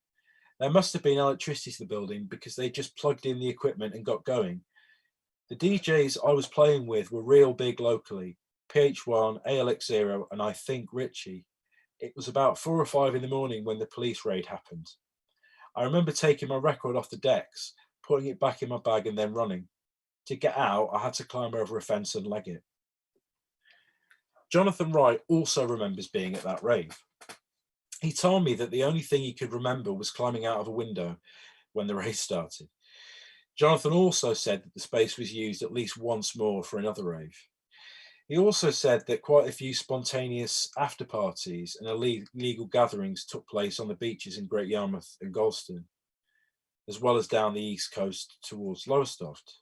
There must have been electricity to the building because they just plugged in the equipment and got going. The DJs I was playing with were real big locally. PH1, ALX0, and I think Richie. It was about 4 or 5 in the morning when the police raid happened. I remember taking my record off the decks, putting it back in my bag and then running. To get out, I had to climb over a fence and leg it. Jonathan Wright also remembers being at that rave. He told me that the only thing he could remember was climbing out of a window when the rave started. Jonathan also said that the space was used at least once more for another rave. He also said that quite a few spontaneous after parties and illegal gatherings took place on the beaches in Great Yarmouth and Galston, as well as down the east coast towards Lowestoft.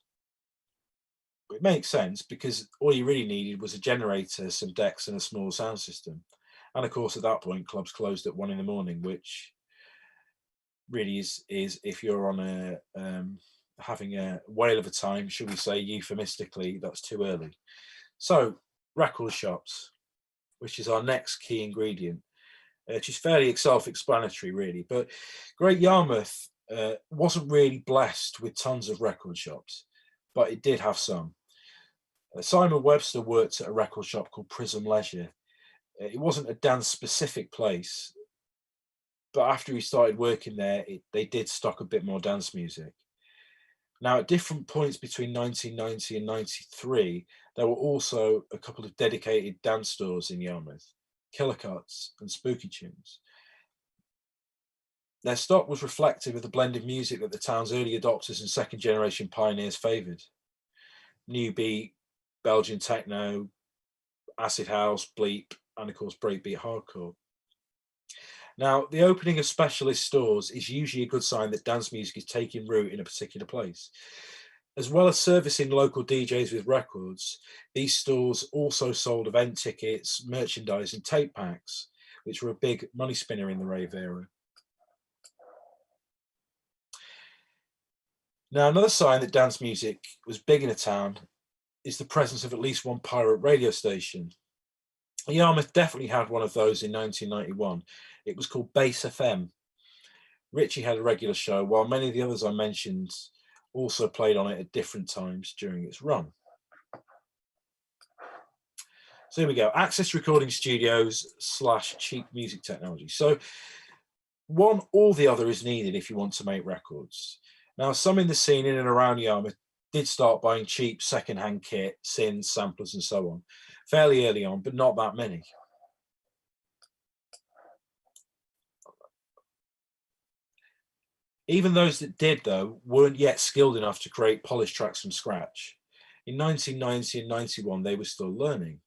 It makes sense because all you really needed was a generator, some decks and a small sound system. And of course, at that point, clubs closed at 1 in the morning, which really is if you're on a having a whale of a time, should we say euphemistically, that's too early. So, record shops, which is our next key ingredient, which is fairly self-explanatory, really. But Great Yarmouth wasn't really blessed with tons of record shops, but it did have some. Simon Webster worked at a record shop called Prism Leisure. It wasn't a dance-specific place, but after he started working there, they did stock a bit more dance music. Now, at different points between 1990 and 93, there were also a couple of dedicated dance stores in Yarmouth, Killer Cuts and Spooky Tunes. Their stock was reflective of the blend of music that the town's early adopters and second generation pioneers favoured. New beat, Belgian techno, acid house, bleep, and of course breakbeat hardcore. Now, the opening of specialist stores is usually a good sign that dance music is taking root in a particular place. As well as servicing local DJs with records, these stores also sold event tickets, merchandise and tape packs, which were a big money spinner in the rave era. Now, another sign that dance music was big in a town is the presence of at least one pirate radio station. Yarmouth definitely had one of those in 1991. It was called Bass FM. Ritchie had a regular show, while many of the others I mentioned also played on it at different times during its run. So here we go, access recording studios / cheap music technology. So one or the other is needed if you want to make records. Now, some in the scene in and around Yarmouth did start buying cheap second-hand kit, synths, samplers and so on, fairly early on, but not that many. Even those that did, though, weren't yet skilled enough to create polished tracks from scratch. In 1990 and 91, they were still learning.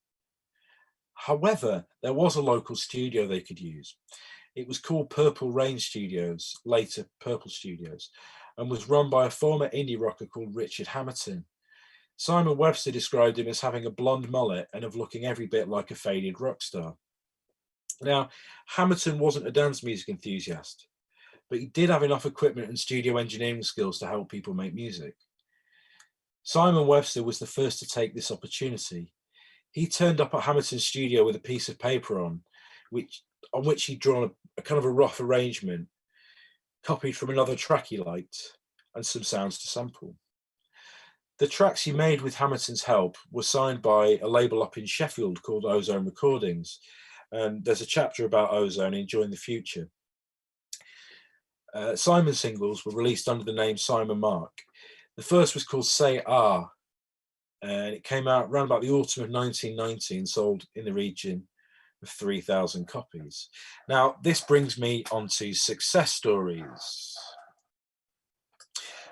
However, there was a local studio they could use. It was called Purple Rain Studios, later Purple Studios, and was run by a former indie rocker called Richard Hamilton. Simon Webster described him as having a blonde mullet and of looking every bit like a faded rock star. Now, Hamilton wasn't a dance music enthusiast, but he did have enough equipment and studio engineering skills to help people make music. Simon Webster was the first to take this opportunity. He turned up at Hamilton's studio with a piece of paper on which he'd drawn a kind of a rough arrangement, copied from another track he liked, and some sounds to sample. The tracks he made with Hamilton's help were signed by a label up in Sheffield called Ozone Recordings, and there's a chapter about Ozone in Join the Future. Simon's singles were released under the name Simon Mark. The first was called Say Ah, and it came out around about the autumn of 1990 and sold in the region of 3,000 copies. Now, this brings me onto success stories.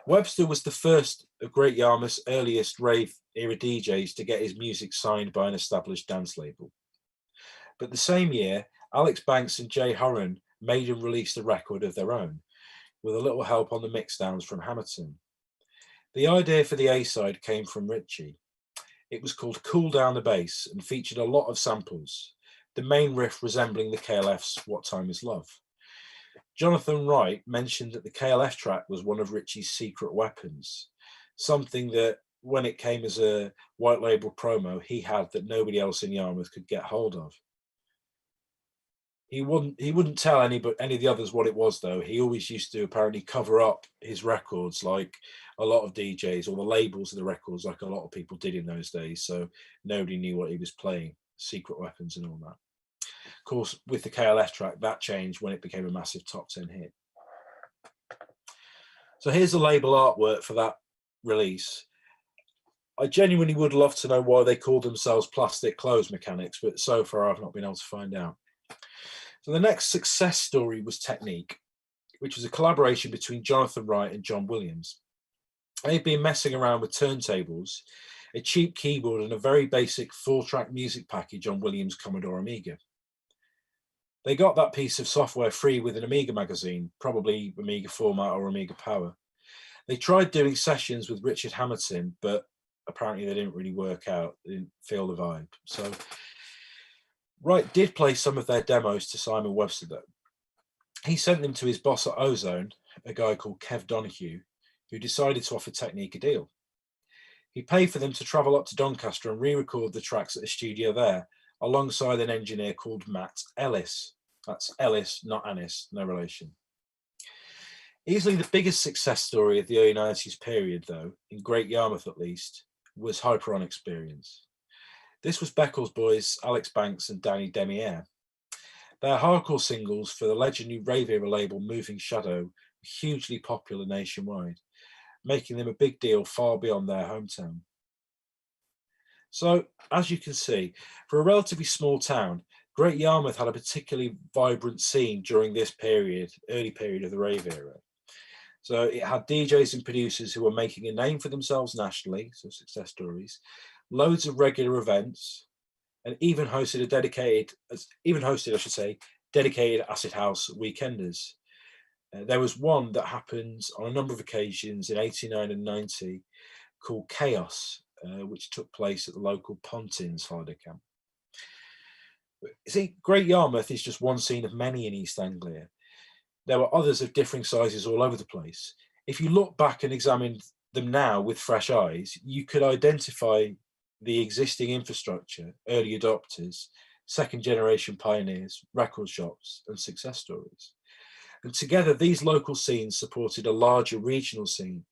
Webster was the first of Great Yarmouth's earliest rave era DJs to get his music signed by an established dance label. But the same year, Alex Banks and Jay Horan made and released a record of their own, with a little help on the mixdowns from Hamilton. The idea for the A-side came from Ritchie. It was called Cool Down the Bass and featured a lot of samples, the main riff resembling the KLF's What Time Is Love. Jonathan Wright mentioned that the KLF track was one of Ritchie's secret weapons, something that when it came as a white label promo, he had that nobody else in Yarmouth could get hold of. He wouldn't tell any of the others what it was, though. He always used to apparently cover up his records like a lot of DJs, or the labels of the records like a lot of people did in those days, so nobody knew what he was playing, secret weapons and all that. Of course, with the KLF track, that changed when it became a massive top 10 hit. So here's the label artwork for that release. I genuinely would love to know why they called themselves Plastic Clothes Mechanics, but so far I've not been able to find out. So the next success story was Technique, which was a collaboration between Jonathan Wright and John Williams. They'd been messing around with turntables, a cheap keyboard, and a very basic 4-track music package on Williams' Commodore Amiga. They got that piece of software free with an Amiga magazine, probably Amiga Format or Amiga Power. They tried doing sessions with Richard Hamilton, but apparently they didn't really work out. They didn't feel the vibe. So Wright did play some of their demos to Simon Webster, though. He sent them to his boss at Ozone, a guy called Kev Donoghue, who decided to offer Technique a deal. He paid for them to travel up to Doncaster and re-record the tracks at a studio there, alongside an engineer called Matt Ellis. That's Ellis, not Anniss, no relation. Easily the biggest success story of the early 90s period, though, in Great Yarmouth at least, was Hyper-On Experience. This was Beccles boys Alex Banks and Danny Demiere. Their hardcore singles for the legendary rave era label Moving Shadow were hugely popular nationwide, making them a big deal far beyond their hometown. So, as you can see, for a relatively small town, Great Yarmouth had a particularly vibrant scene during this period, early period of the rave era. So it had DJs and producers who were making a name for themselves nationally, so success stories, loads of regular events, and even hosted dedicated acid house weekenders. There was one that happened on a number of occasions in 89 and 90 called Chaos, which took place at the local Pontins holiday camp. See, Great Yarmouth is just one scene of many in East Anglia. There were others of differing sizes all over the place. If you look back and examine them now with fresh eyes, you could identify the existing infrastructure, early adopters, second generation pioneers, record shops, and success stories. And together, these local scenes supported a larger regional scene,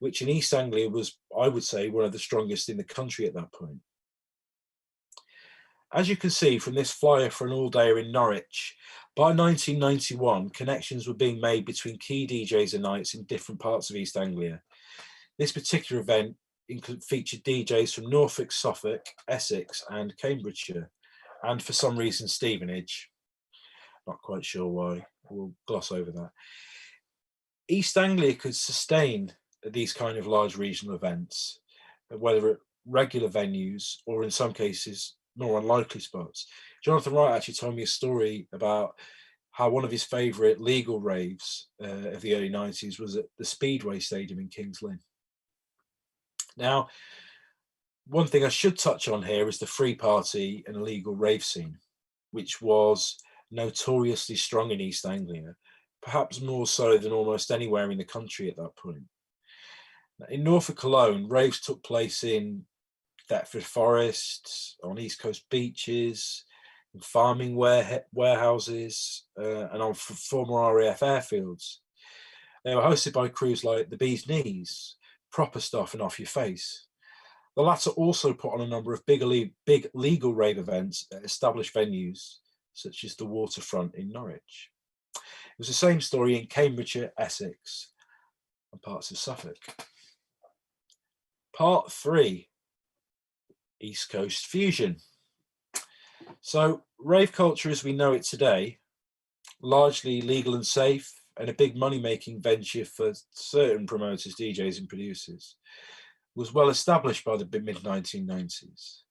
which in East Anglia was, I would say, one of the strongest in the country at that point. As you can see from this flyer for an all-dayer in Norwich, by 1991, connections were being made between key DJs and nights in different parts of East Anglia. This particular event featured DJs from Norfolk, Suffolk, Essex, and Cambridgeshire, and for some reason Stevenage. Not quite sure why. We'll gloss over that. East Anglia could sustain these kind of large regional events, whether at regular venues or in some cases more unlikely spots. Jonathan Wright actually told me a story about how one of his favourite legal raves of the early 90s was at the Speedway Stadium in Kings Lynn. Now, one thing I should touch on here is the free party and illegal rave scene, which was notoriously strong in East Anglia, perhaps more so than almost anywhere in the country at that point. In Norfolk alone, raves took place in Thetford Forest, on East Coast beaches, in farming warehouses, and on former RAF airfields. They were hosted by crews like the Bee's Knees, Proper Stuff, and Off Your Face. The latter also put on a number of big legal rave events at established venues, such as the Waterfront in Norwich. It was the same story in Cambridgeshire, Essex, and parts of Suffolk. Part 3, East Coast fusion. So, rave culture as we know it today, largely legal and safe, and a big money-making venture for certain promoters, DJs, and producers, was well established by the mid-1990s.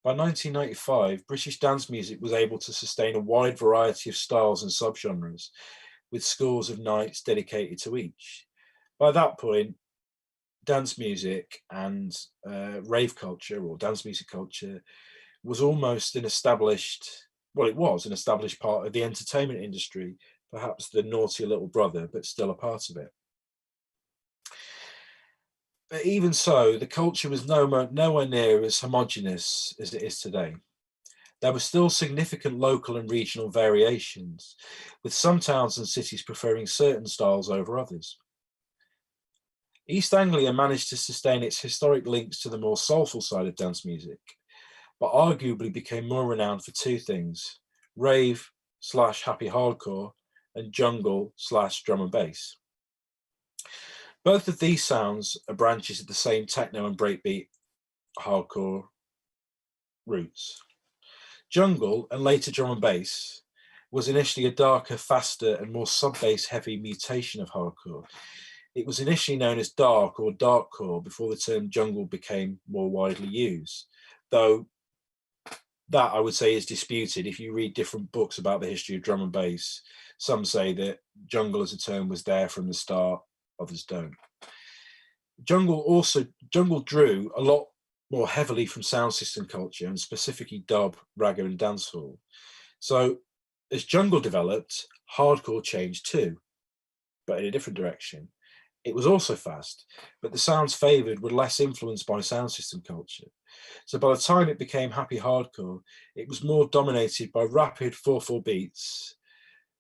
By 1995, British dance music was able to sustain a wide variety of styles and subgenres, with scores of nights dedicated to each. By that point, dance music and rave culture, or dance music culture, was almost an established, well, it was an established part of the entertainment industry, perhaps the naughty little brother, but still a part of it. But even so, the culture was nowhere near as homogeneous as it is today. There were still significant local and regional variations, with some towns and cities preferring certain styles over others. East Anglia managed to sustain its historic links to the more soulful side of dance music, but arguably became more renowned for two things: rave/happy hardcore and jungle/drum and bass. Both of these sounds are branches of the same techno and breakbeat hardcore roots. Jungle, and later drum and bass, was initially a darker, faster, and more sub-bass heavy mutation of hardcore. It was initially known as dark or darkcore before the term jungle became more widely used, though that I would say is disputed. If you read different books about the history of drum and bass, some say that jungle as a term was there from the start, others don't. Jungle drew a lot more heavily from sound system culture, and specifically dub, ragga, and dancehall. So as jungle developed, hardcore changed too, but in a different direction. It was also fast, but the sounds favoured were less influenced by sound system culture. So by the time it became happy hardcore, it was more dominated by rapid 4/4 beats,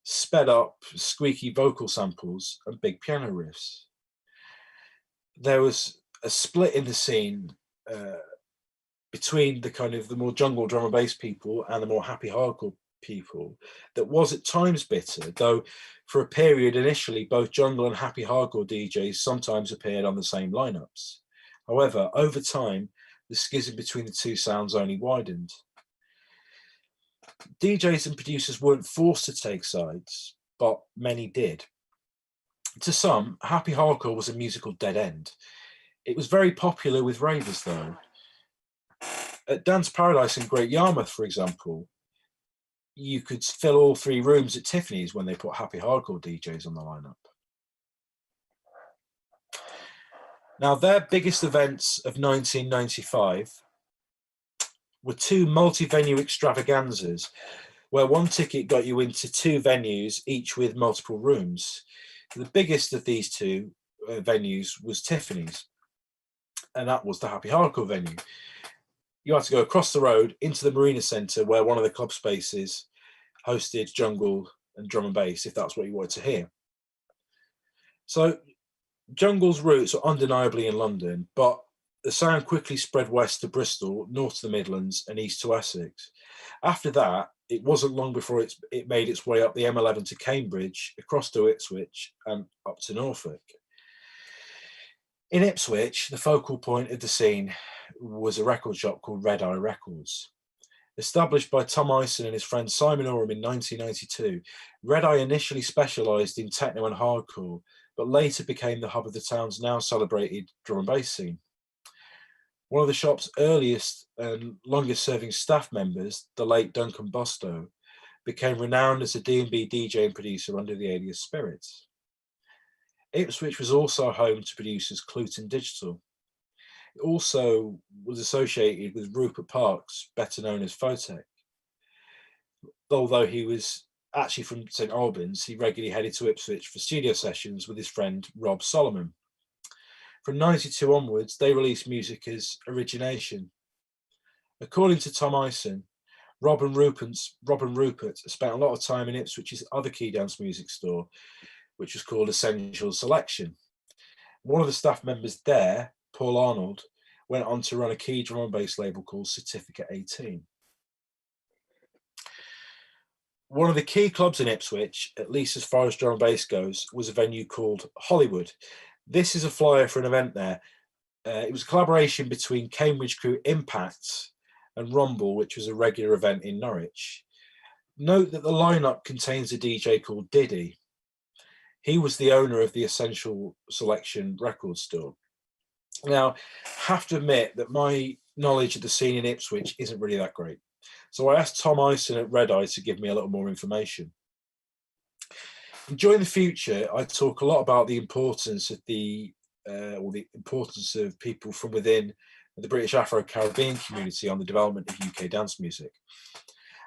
sped up, squeaky vocal samples, and big piano riffs. There was a split in the scene between the more jungle drum and bass people and the more happy hardcore people that was at times bitter, though for a period initially both jungle and happy hardcore DJs sometimes appeared on the same lineups. However, over time, the schism between the two sounds only widened. DJs and producers weren't forced to take sides, but many did. To some, happy hardcore was a musical dead end. It was very popular with ravers though. At Dance Paradise in Great Yarmouth, for example, you could fill all 3 rooms at Tiffany's when they put happy hardcore DJs on the lineup. Now, their biggest events of 1995 were 2 multi-venue extravaganzas, where one ticket got you into 2 venues, each with multiple rooms. The biggest of these 2 venues was Tiffany's, and that was the happy hardcore venue. You had to go across the road into the Marina Centre, where one of the club spaces hosted jungle and drum and bass, if that's what you wanted to hear. So jungle's roots are undeniably in London, but the sound quickly spread west to Bristol, north to the Midlands, and east to Essex. After that, it wasn't long before it made its way up the M11 to Cambridge, across to Ipswich, and up to Norfolk. In Ipswich, the focal point of the scene was a record shop called Red Eye Records. Established by Tom Ison and his friend Simon Oram in 1992, Red Eye initially specialised in techno and hardcore, but later became the hub of the town's now celebrated drum and bass scene. One of the shop's earliest and longest serving staff members, the late Duncan Bostow, became renowned as a D&B DJ and producer under the alias Spirits. Ipswich was also home to producers Cluton Digital. It also was associated with Rupert Parks, better known as Photech. Although he was actually from St Albans, he regularly headed to Ipswich for studio sessions with his friend Rob Solomon. From 92 onwards, they released music as Origination. According to Tom Ison, Rob and Rupert spent a lot of time in Ipswich's other key dance music store, which was called Essential Selection. One of the staff members there, Paul Arnold, went on to run a key drum and bass label called Certificate 18. One of the key clubs in Ipswich, at least as far as drum and bass goes, was a venue called Hollywood. This is a flyer for an event there. It was a collaboration between Cambridge crew Impact and Rumble, which was a regular event in Norwich. Note that the lineup contains a DJ called Diddy. He was the owner of the Essential Selection record store. Now, I have to admit that my knowledge of the scene in Ipswich isn't really that great. So I asked Tom Ison at Red Eye to give me a little more information. During the future, I talk a lot about the importance of the importance of people from within the British Afro-Caribbean community on the development of UK dance music,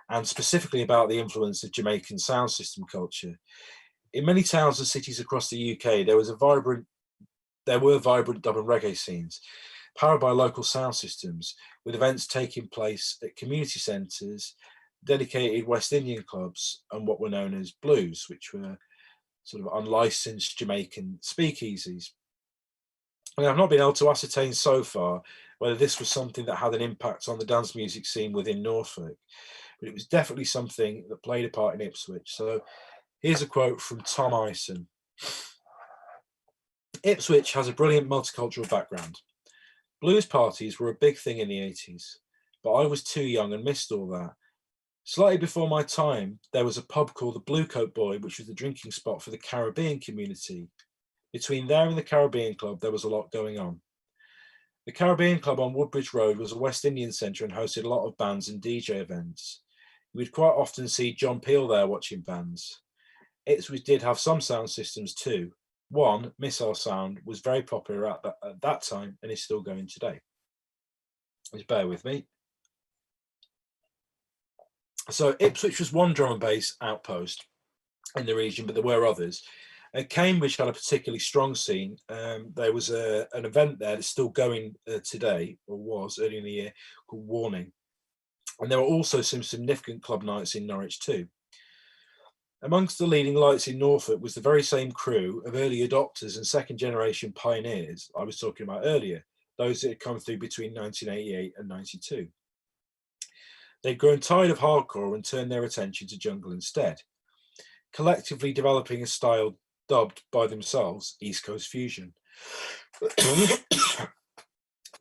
and specifically about the influence of Jamaican sound system culture. In many towns and cities across the UK, there were vibrant dub and reggae scenes, powered by local sound systems, with events taking place at community centres, dedicated West Indian clubs, and what were known as blues, which were sort of unlicensed Jamaican speakeasies. And I've not been able to ascertain so far whether this was something that had an impact on the dance music scene within Norfolk, but it was definitely something that played a part in Ipswich. So here's a quote from Tom Ison. Ipswich has a brilliant multicultural background. Blues parties were a big thing in the 80s, but I was too young and missed all that. Slightly before my time, there was a pub called the Blue Coat Boy, which was the drinking spot for the Caribbean community. Between there and the Caribbean Club, there was a lot going on. The Caribbean Club on Woodbridge Road was a West Indian centre and hosted a lot of bands and DJ events. You would quite often see John Peel there watching bands. Ipswich did have some sound systems too. One, Missile Sound, was very popular at that time and is still going today. Just bear with me. So Ipswich was one drum and bass outpost in the region, but there were others. Cambridge had a particularly strong scene. There was an event there that's still going today, or was early in the year, called Warning. And there were also some significant club nights in Norwich too. Amongst the leading lights in Norfolk was the very same crew of early adopters and second generation pioneers I was talking about earlier, those that had come through between 1988 and 92. They'd grown tired of hardcore and turned their attention to jungle instead, collectively developing a style dubbed by themselves East Coast Fusion.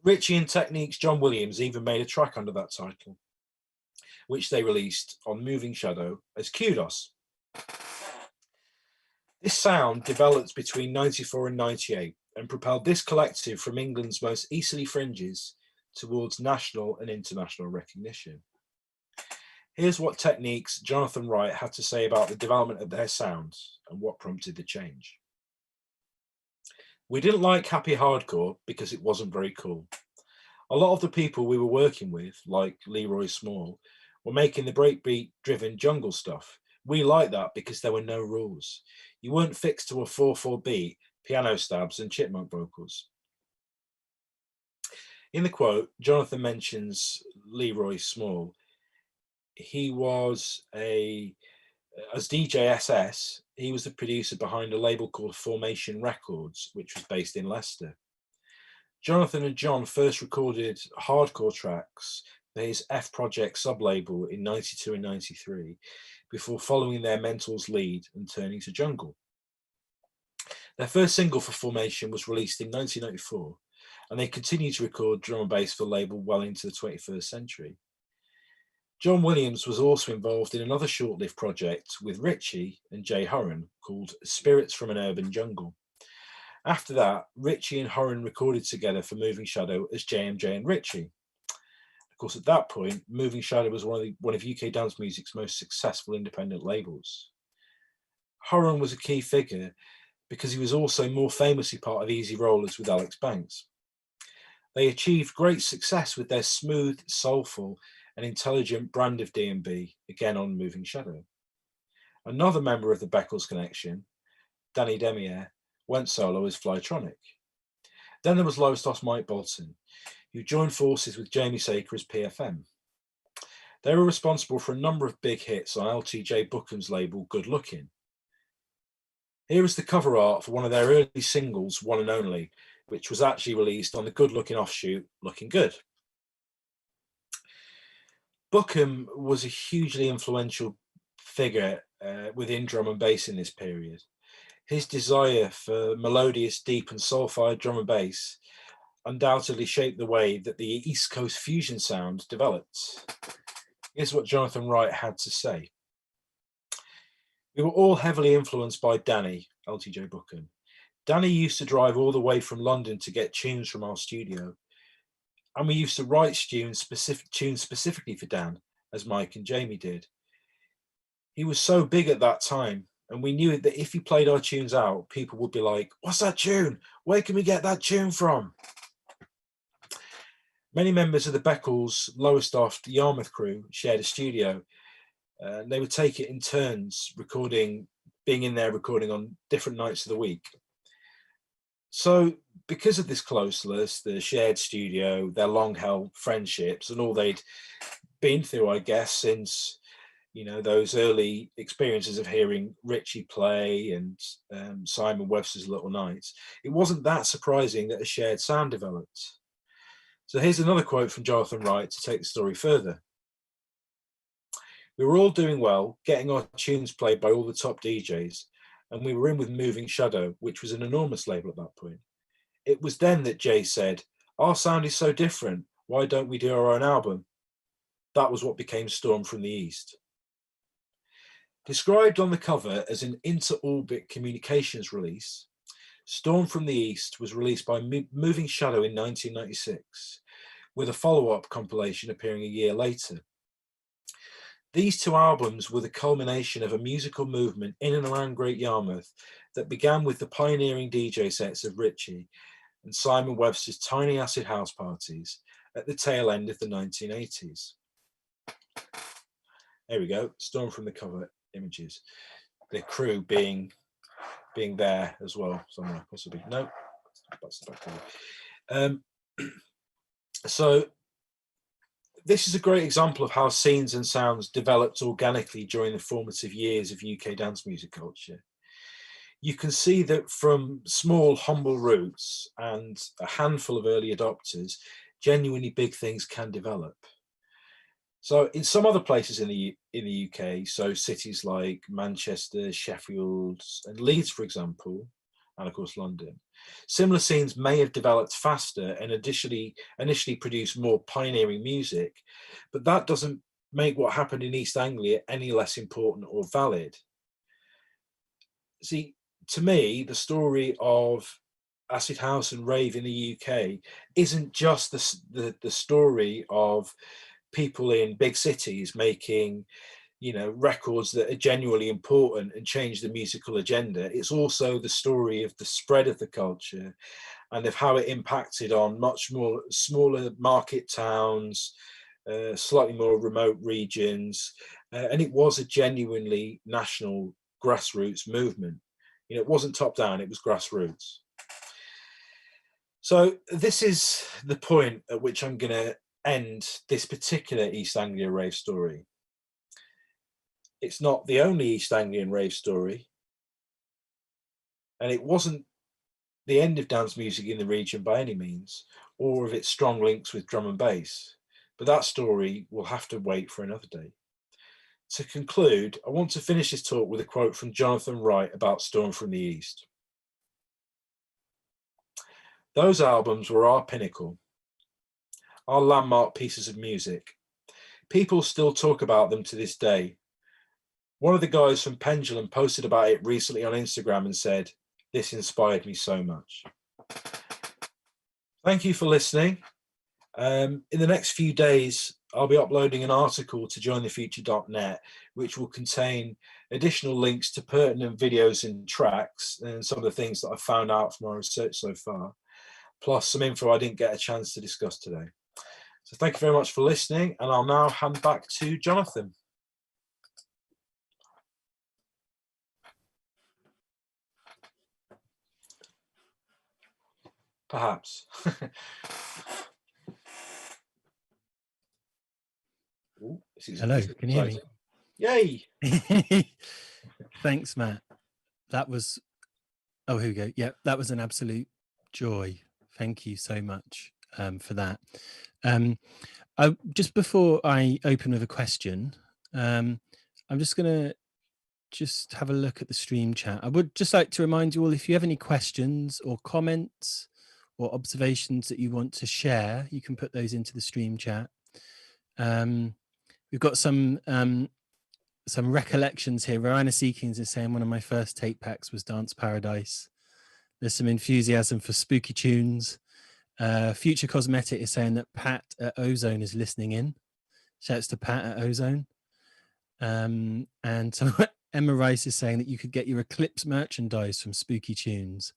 Richie and Technique's John Williams even made a track under that title, which they released on Moving Shadow as Kudos. This sound developed between 94 and 98 and propelled this collective from England's most easterly fringes towards national and international recognition. Here's what Technique's Jonathan Wright had to say about the development of their sound and what prompted the change. We didn't like happy hardcore because it wasn't very cool. A lot of the people we were working with, like Leroy Small, were making the breakbeat-driven jungle stuff. We liked that because there were no rules. You weren't fixed to a 4/4 beat, piano stabs and chipmunk vocals. In the quote, Jonathan mentions Leroy Small. He was as DJ SS, he was the producer behind a label called Formation Records, which was based in Leicester. Jonathan and John first recorded hardcore tracks for his F Project sub-label in 92 and 93, before following their mentor's lead and turning to jungle. Their first single for Formation was released in 1994, and they continued to record drum and bass for the label well into the 21st century. John Williams was also involved in another short-lived project with Ritchie and Jay Horan called Spirits from an Urban Jungle. After that, Ritchie and Horan recorded together for Moving Shadow as JMJ and Ritchie. Of course, at that point, Moving Shadow was one of UK dance music's most successful independent labels. Horan was a key figure because he was also more famously part of Easy Rollers with Alex Banks. They achieved great success with their smooth, soulful, and intelligent brand of D&B, again on Moving Shadow. Another member of the Beckles connection, Danny Demier, went solo as Flytronic. Then there was Lowestoft's Mike Bolton, who joined forces with Jamie Saker as PFM. They were responsible for a number of big hits on LTJ Bookham's label Good Looking. Here is the cover art for one of their early singles, One and Only, which was actually released on the Good Looking offshoot, Looking Good. Bookham was a hugely influential figure within drum and bass in this period. His desire for melodious, deep and soul-fired drum and bass undoubtedly shaped the way that the East Coast fusion sound developed. Here's what Jonathan Wright had to say. We were all heavily influenced by Danny, LTJ Bookham. Danny used to drive all the way from London to get tunes from our studio. And we used to write tunes specifically for Dan, as Mike and Jamie did. He was so big at that time, and we knew that if he played our tunes out, people would be like, "What's that tune? Where can we get that tune from?" Many members of the Beckles, Lowestoft, Yarmouth crew shared a studio. They would take it in turns, being in there recording on different nights of the week. So because of this closeness, the shared studio, their long-held friendships, and all they'd been through, I guess, since, those early experiences of hearing Ritchie play and Simon Webster's Little Nights, it wasn't that surprising that a shared sound developed. So here's another quote from Jonathan Wright to take the story further. We were all doing well, getting our tunes played by all the top DJs, and we were in with Moving Shadow, which was an enormous label at that point. It was then that Jay said, "Our sound is so different, why don't we do our own album?" That was what became Storm from the East. Described on the cover as an inter-orbit communications release, Storm from the East was released by Moving Shadow in 1996, with a follow-up compilation appearing a year later. These two albums were the culmination of a musical movement in and around Great Yarmouth that began with the pioneering DJ sets of Ritchie and Simon Webster's tiny acid house parties at the tail end of the 1980s. There we go, Storm from the cover images. The crew being there as well somewhere, possibly. No, that's the back cover. So this is a great example of how scenes and sounds developed organically during the formative years of UK dance music culture. You can see that from small, humble roots and a handful of early adopters, genuinely big things can develop. So in some other places in the UK, so cities like Manchester, Sheffield, and Leeds, for example, and of course London, similar scenes may have developed faster and initially produced more pioneering music, but that doesn't make what happened in East Anglia any less important or valid. See, to me, the story of acid house and rave in the UK isn't just the story of people in big cities making records that are genuinely important and change the musical agenda. It's also the story of the spread of the culture and of how it impacted on much more smaller market towns, slightly more remote regions, and it was a genuinely national grassroots movement. You know, it wasn't top down, it was grassroots. So this is the point at which I'm going to end this particular East Anglia rave story. It's not the only East Anglian rave story, and it wasn't the end of dance music in the region by any means, or of its strong links with drum and bass, but that story will have to wait for another day. To conclude, I want to finish this talk with a quote from Jonathan Wright about Storm from the East. Those albums were our pinnacle, our landmark pieces of music. People still talk about them to this day. One of the guys from Pendulum posted about it recently on Instagram and said, "This inspired me so much." Thank you for listening. In the next few days, I'll be uploading an article to jointhefuture.net, which will contain additional links to pertinent videos and tracks and some of the things that I've found out from our research so far, plus some info I didn't get a chance to discuss today. So thank you very much for listening, and I'll now hand back to Jonathan. Perhaps. Ooh, hello, can you hear me? Yay! Thanks, Matt. That was, oh, here we go. Yeah, that was an absolute joy. Thank you so much for that. Just before I open with a question, I'm just going to have a look at the stream chat. I would just like to remind you all, if you have any questions or comments or observations that you want to share, you can put those into the stream chat. We've got some recollections here. Roanna Seekings is saying one of my first tape packs was Dance Paradise. There's some enthusiasm for spooky tunes. Future Cosmetic is saying that Pat at Ozone is listening in. Shouts to Pat at Ozone. And so Emma Rice is saying that you could get your Eclipse merchandise from Spooky Tunes.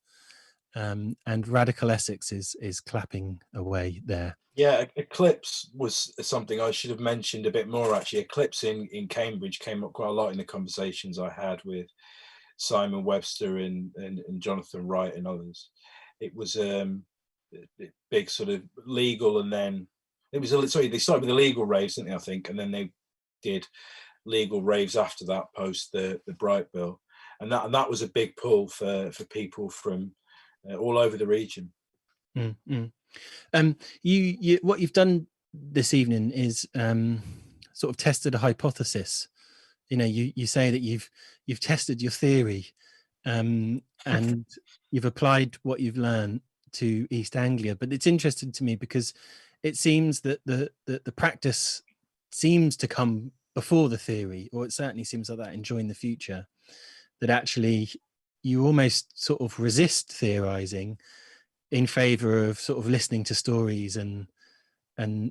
And Radical Essex is clapping away there. Yeah, Eclipse was something I should have mentioned a bit more, actually. Eclipse in Cambridge came up quite a lot in the conversations I had with Simon Webster and Jonathan Wright and others. It was a big sort of legal, and then it was they started with the legal raves, didn't they, I think, and then they did legal raves after that, post the Bright Bill, and that was a big pull for people from all over the region. You what you've done this evening is sort of tested a hypothesis. You know, you say that you've tested your theory, and you've applied what you've learned to East Anglia. But it's interesting to me because it seems that the practice seems to come before the theory, or it certainly seems like that in Join the Future, that actually you almost sort of resist theorizing in favor of sort of listening to stories. And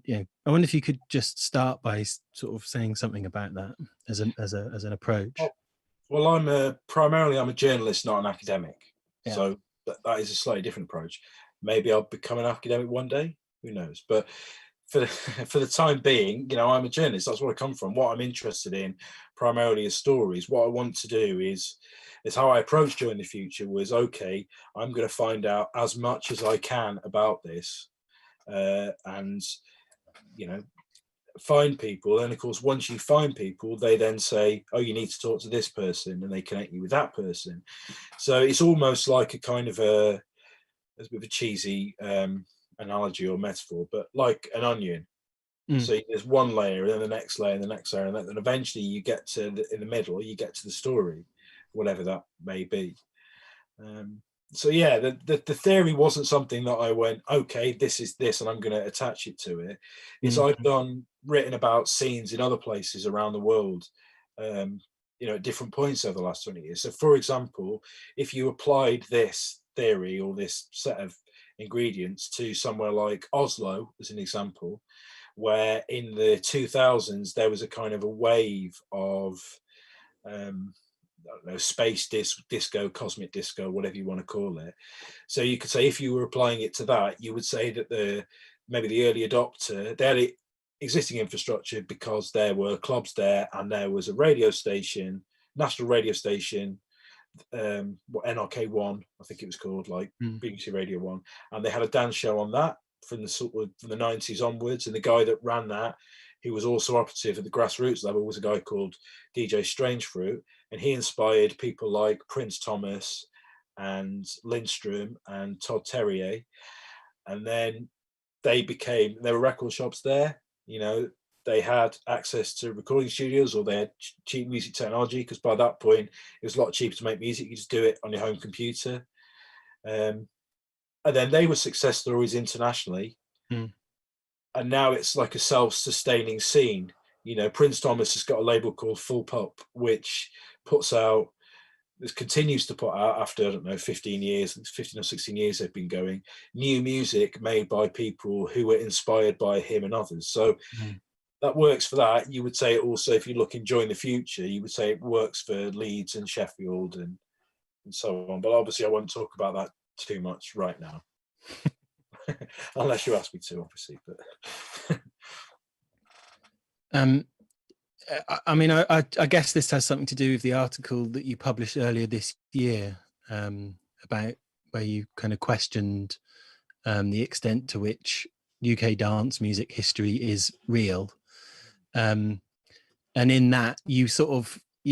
you know, I wonder if you could just start by sort of saying something about that as an approach. Well, I'm primarily a journalist, not an academic. Yeah. So that is a slightly different approach. Maybe I'll become an academic one day, who knows? But for the time being, you know, I'm a journalist. That's where I come from. What I'm interested in primarily is stories. What I want to do is how I approached Join the Future was, okay, I'm going to find out as much as I can about this, and, you know, find people. And of course, once you find people, they then say, oh, you need to talk to this person, and they connect you with that person. So it's almost like a kind of a bit of a cheesy analogy or metaphor, but like an onion. So there's one layer, and then the next layer, and the next layer, and then eventually you get to in the middle, you get to the story, whatever that may be. So yeah, the theory wasn't something that I went, okay, this is this, and I'm going to attach it to it. It's I've written about scenes in other places around the world, you know, at different points over the last 20 years. So for example, if you applied this theory or this set of ingredients to somewhere like Oslo, as an example, where in the 2000s there was a kind of a wave of I don't know, space disco, cosmic disco, whatever you want to call it. So you could say, if you were applying it to that, you would say that maybe the early adopter, their existing infrastructure, because there were clubs there and there was a radio station, national radio station, NRK1, I think it was called, like BBC Radio 1, and they had a dance show on that from the 90s onwards. And the guy that ran that, who was also operative at the grassroots level, was a guy called DJ Strangefruit, and he inspired people like Prince Thomas and Lindstrom and Todd Terje. And then there were record shops there, you know, they had access to recording studios, or they had cheap music technology, because by that point it was a lot cheaper to make music. You just do it on your home computer. And then they were success stories internationally. And now it's like a self-sustaining scene. You know, Prince Thomas has got a label called Full Pop, which continues to put out, after, I don't know, 15 or 16 years they've been going, new music made by people who were inspired by him and others. So that works for that. You would say it also, if you look Enjoying the Future, you would say it works for Leeds and Sheffield and so on. But obviously I won't talk about that too much right now. Unless you ask me to, obviously. But I mean, I guess this has something to do with the article that you published earlier this year, about where you kind of questioned the extent to which UK dance music history is real. And in that, you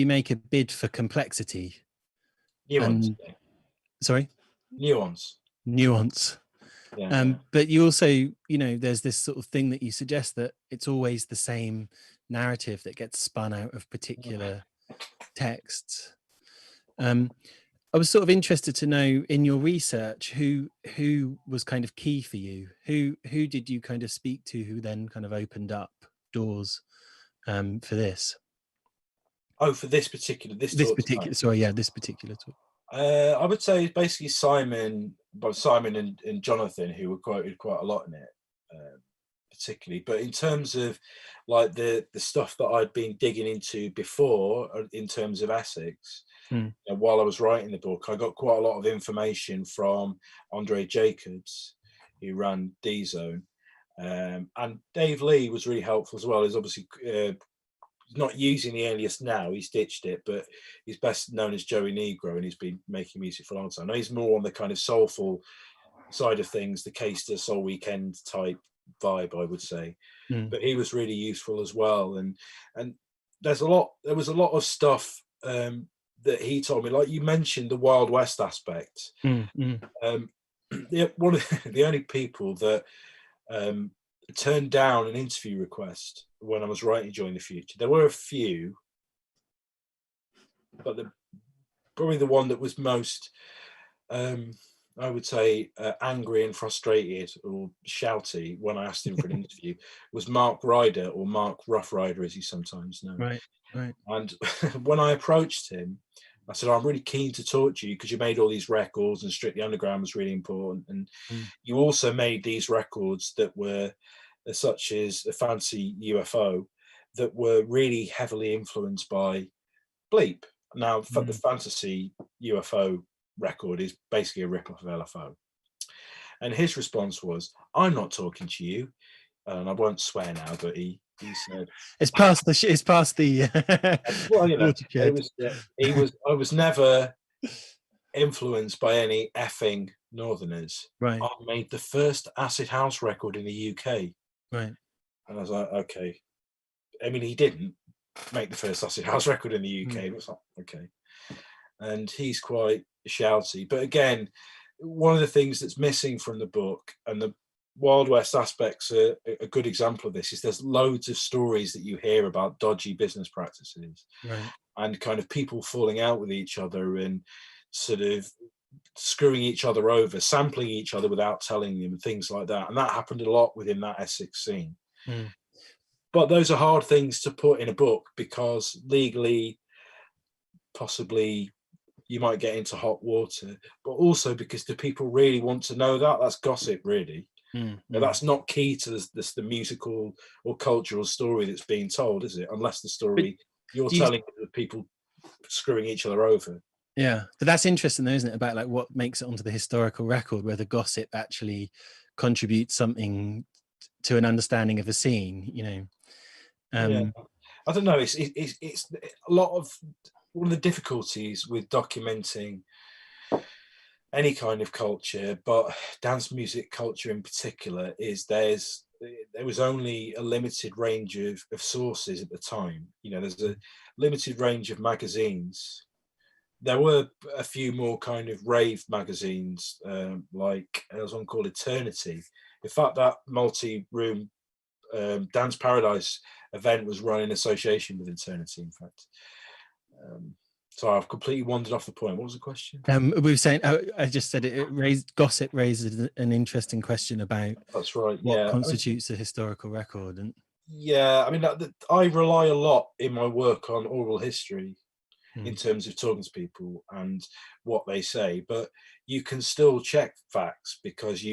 make a bid for complexity. Nuance. Sorry? Nuance. Yeah. But you also, you know, there's this sort of thing that you suggest, that it's always the same narrative that gets spun out of particular texts. I was sort of interested to know, in your research, who was kind of key for you? Who did you kind of speak to, who then kind of opened up doors for this? Oh, for this particular talk. I would say basically Simon and Jonathan, who were quoted quite a lot in it, particularly. But in terms of like the stuff that I'd been digging into before, in terms of Essex, while I was writing the book, I got quite a lot of information from Andre Jacobs, who ran D-Zone, and Dave Lee was really helpful as well. He's obviously not using the alias now, he's ditched it, but he's best known as Joey Negro, and he's been making music for a long time. Now he's more on the kind of soulful side of things, the Caister Soul Weekend type vibe, I would say. But he was really useful as well. And there was a lot of stuff that he told me, like you mentioned the Wild West aspect. One of the only people that turned down an interview request when I was writing Enjoying the Future, there were a few, but probably the one that was most I would say angry and frustrated or shouty when I asked him for an interview was Mark Ryder, or Mark Rough Rider as he's sometimes known. Right. And when I approached him, I said, I'm really keen to talk to you because you made all these records, and Strictly Underground was really important. And you also made these records that were such as a Fancy UFO, that were really heavily influenced by Bleep. Now, the Fantasy UFO record is basically a rip-off of LFO. And his response was, I'm not talking to you. And I won't swear now, but he said, it's past the well, you know, I was never influenced by any effing Northerners. Right. I made the first acid house record in the UK. Right. And I was like, okay. I mean, he didn't make the first acid house record in the UK. It was like, okay. And he's quite shouty. But again, one of the things that's missing from the book, and the Wild West aspects are a good example of this, is there's loads of stories that you hear about dodgy business practices, right, and kind of people falling out with each other and sort of screwing each other over, sampling each other without telling them, and things like that. And that happened a lot within that Essex scene. But those are hard things to put in a book, because legally, possibly you might get into hot water, but also because do people really want to know that? That's gossip, really. But that's not key to the musical or cultural story that's being told, is it? Unless the story you're telling the people screwing each other over. Yeah, but that's interesting, though, isn't it? About like what makes it onto the historical record, where the gossip actually contributes something to an understanding of a scene. You know, yeah. I don't know. It's a lot of one of the difficulties with documenting any kind of culture, but dance music culture in particular, is there was only a limited range of sources at the time. You know, there's a limited range of magazines. There were a few more kind of rave magazines, like there was one called Eternity. In fact, that multi-room Dance Paradise event was run in association with Eternity, in fact. So I've completely wandered off the point. What was the question? We were saying, I just said gossip raises an interesting question about that's right. What constitutes a historical record. And yeah, I mean, I rely a lot in my work on oral history in terms of talking to people and what they say, but you can still check facts, because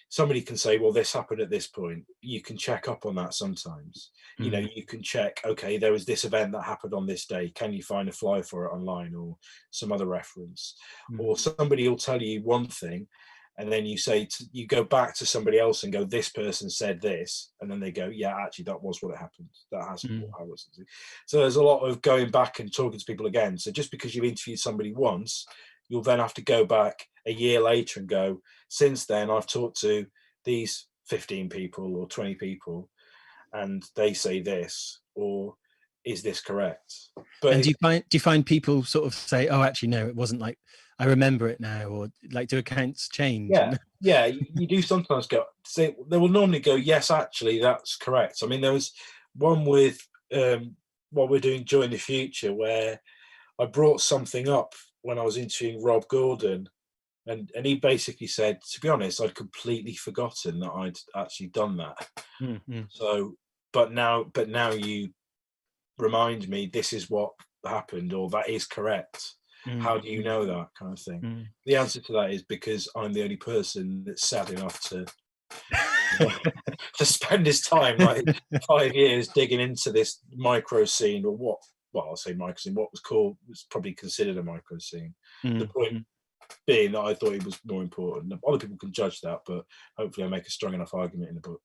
somebody can say, well, this happened at this point. You can check up on that sometimes. You know, you can check, okay, there was this event that happened on this day. Can you find a flyer for it online or some other reference? Or somebody will tell you one thing, and then you say, you go back to somebody else and go, this person said this. And then they go, yeah, actually, that was what happened. That has what I was. So there's a lot of going back and talking to people again. So just because you interviewed somebody once, you'll then have to go back a year later and go, since then, I've talked to these 15 people or 20 people, and they say this, or is this correct? But do you find people sort of say, oh, actually, no, it wasn't, like, I remember it now, or like, do accounts change? Yeah, yeah, you do sometimes go, say, they will normally go, yes, actually, that's correct. I mean, there was one with what we're doing Join the Future, where I brought something up when I was interviewing Rob Gordon, and he basically said, to be honest, I'd completely forgotten that I'd actually done that. So, but now you remind me, this is what happened, or that is correct. How do you know that, kind of thing? The answer to that is because I'm the only person that's sad enough to to spend his time, like 5 years, digging into this micro scene, or what? Well, I'll say micro scene. What was probably considered a micro scene. The point being that I thought it was more important. Other people can judge that, but hopefully I make a strong enough argument in the book.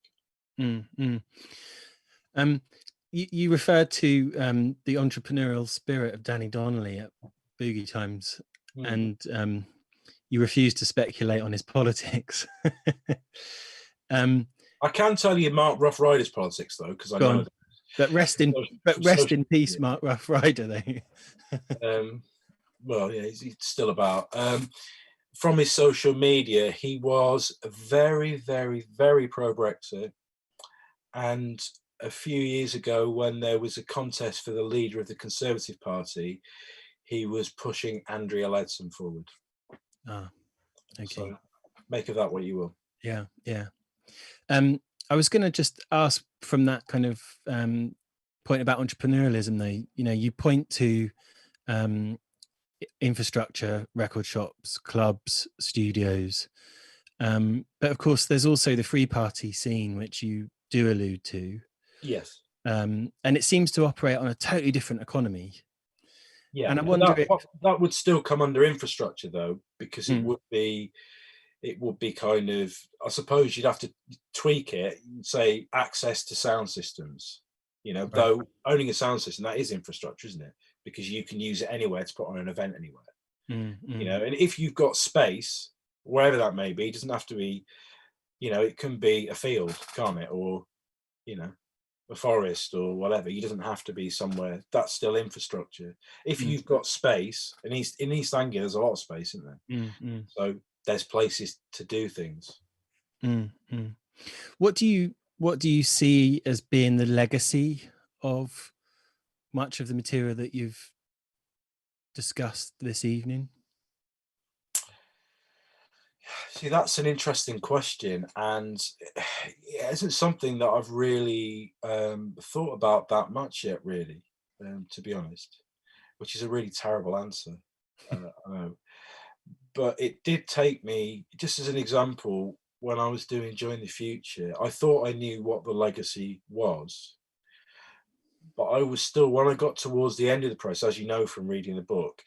You referred to the entrepreneurial spirit of Danny Donnelly at Boogie Times, and you refused to speculate on his politics. I can tell you Mark Rough Rider's politics, though, because I know. But rest in peace, Mark Rough Rider. Though. Well, yeah, he's still about. From his social media, he was very, very, very pro-Brexit. And a few years ago, when there was a contest for the leader of the Conservative Party, he was pushing Andrea Leadsom forward. Ah, okay. So make of that what you will. Yeah, yeah. I was going to just ask from that kind of point about entrepreneurialism, though. You know, you point to infrastructure, record shops, clubs, studios, but of course, there's also the free party scene, which you do allude to. Yes. And it seems to operate on a totally different economy. Yeah, and I wonder that would still come under infrastructure, though, because it would be kind of, I suppose you'd have to tweak it and say access to sound systems, you know, right. Though owning a sound system, that is infrastructure, isn't it? Because you can use it anywhere to put on an event anywhere. You know, and if you've got space, wherever that may be, it doesn't have to be, you know, it can be a field, can't it? Or, you know, a forest or whatever. It doesn't have to be somewhere. That's still infrastructure. If you've got space, and in East Anglia, there's a lot of space, isn't there? So there's places to do things. What do you see as being the legacy of much of the material that you've discussed this evening? See, that's an interesting question, and it isn't something that I've really thought about that much yet, really, to be honest, which is a really terrible answer. I know. But it did take me, just as an example, when I was doing Join the Future, I thought I knew what the legacy was, but I was still, when I got towards the end of the process, as you know from reading the book,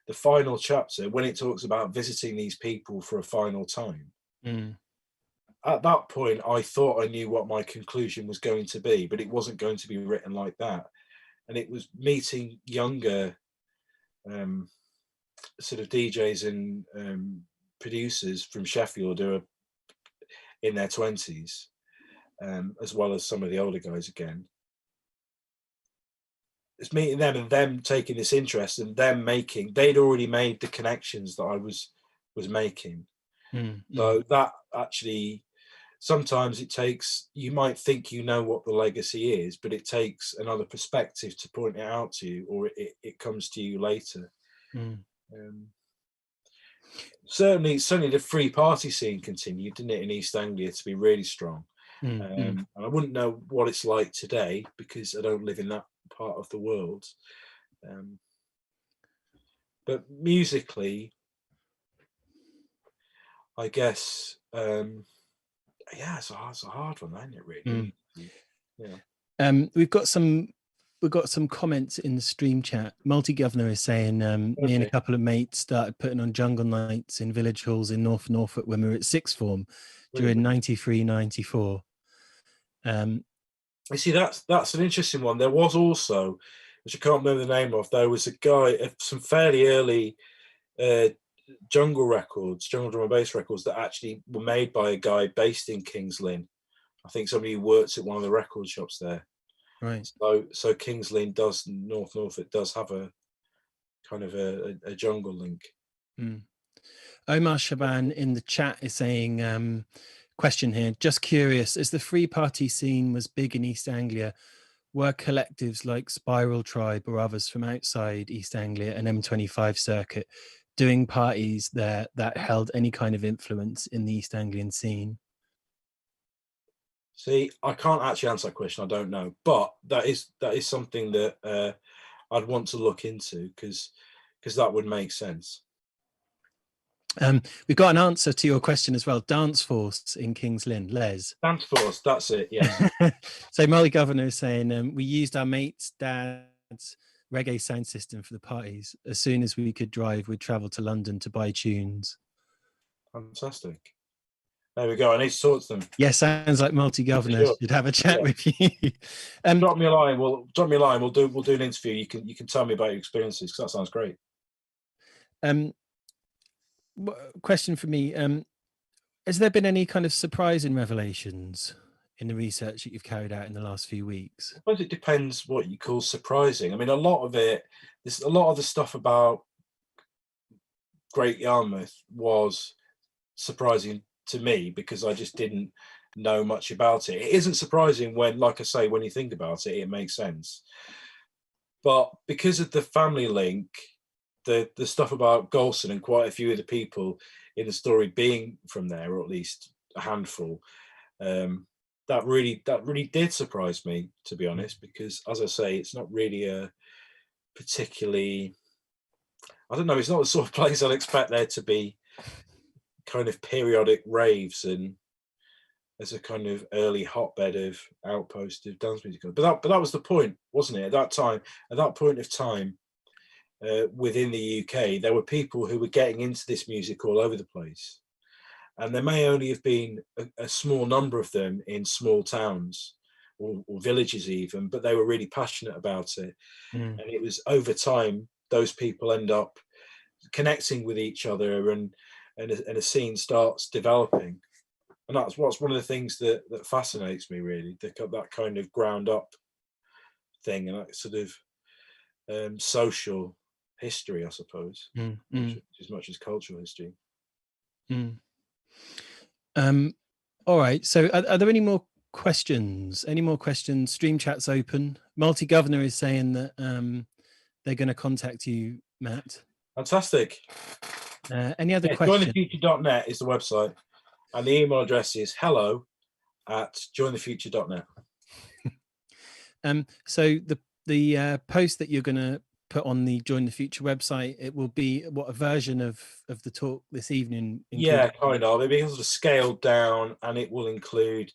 the final chapter, when it talks about visiting these people for a final time, at that point, I thought I knew what my conclusion was going to be, but it wasn't going to be written like that. And it was meeting younger sort of DJs and producers from Sheffield who are in their 20s, as well as some of the older guys again. It's meeting them and them taking this interest and them they'd already made the connections that I was making. So that actually, sometimes it takes, you might think you know what the legacy is, but it takes another perspective to point it out to you, or it comes to you later. Certainly the free party scene continued, didn't it, in East Anglia, to be really strong. And I wouldn't know what it's like today because I don't live in that part of the world. But musically, I guess, it's a hard one, isn't it, really? Yeah. We've got some comments in the stream chat. Multi-Governor is saying, me and a couple of mates started putting on jungle nights in village halls in North Norfolk when we were at sixth form during 93, 94. You see, that's an interesting one. There was also, which I can't remember the name of, there was a guy, some fairly early jungle drum and bass records that actually were made by a guy based in Kings Lynn. I think somebody who works at one of the record shops there. Right. So Kings Lynn North Norfolk does have a kind of a jungle link. Omar Shaban in the chat is saying, question here, just curious, as the free party scene was big in East Anglia, were collectives like Spiral Tribe or others from outside East Anglia and M25 circuit doing parties there that held any kind of influence in the East Anglian scene? See, I can't actually answer that question. I don't know, but that is something that I'd want to look into because that would make sense. We've got an answer to your question as well. Dance Force in Kings Lynn, Les. Dance Force, that's it, yes. So Molly Governor is saying, we used our mate's dad's reggae sound system for the parties. As soon as we could drive, we'd travel to London to buy tunes. Fantastic. There we go. I need to talk to them. Yeah, sounds like Multi-Governor should have a chat with you. Drop me a line. We'll do an interview. You can tell me about your experiences because that sounds great. Question for me: has there been any kind of surprising revelations in the research that you've carried out in the last few weeks? I suppose it depends what you call surprising. I mean, a lot of the stuff about Great Yarmouth was surprising to me because I just didn't know much about it. It isn't surprising when, like I say, when you think about it, it makes sense. But because of the family link, the stuff about Golson and quite a few of the people in the story being from there, or at least a handful, that really did surprise me, to be honest, because as I say, it's not really a particularly, I don't know, it's not the sort of place I'd expect there to be kind of periodic raves and as a kind of early hotbed of outpost of dance music. But that was the point, wasn't it? At that point of time, within the UK, there were people who were getting into this music all over the place. And there may only have been a small number of them in small towns or villages even, but they were really passionate about it. And it was over time, those people end up connecting with each other and a scene starts developing. And that's what's one of the things that fascinates me, really, that kind of ground up thing and that sort of social history, I suppose, as much as cultural history. All right. So are there any more questions? Stream chat's open. Multi-Governor is saying that they're going to contact you, Matt. Fantastic. Any other questions? Jointhefuture.net is the website. And the email address is hello@jointhefuture.net. So the post that you're going to put on the Join the Future website, it will be a version of the talk this evening? Yeah, kind of. It'll be sort of scaled down, and it will include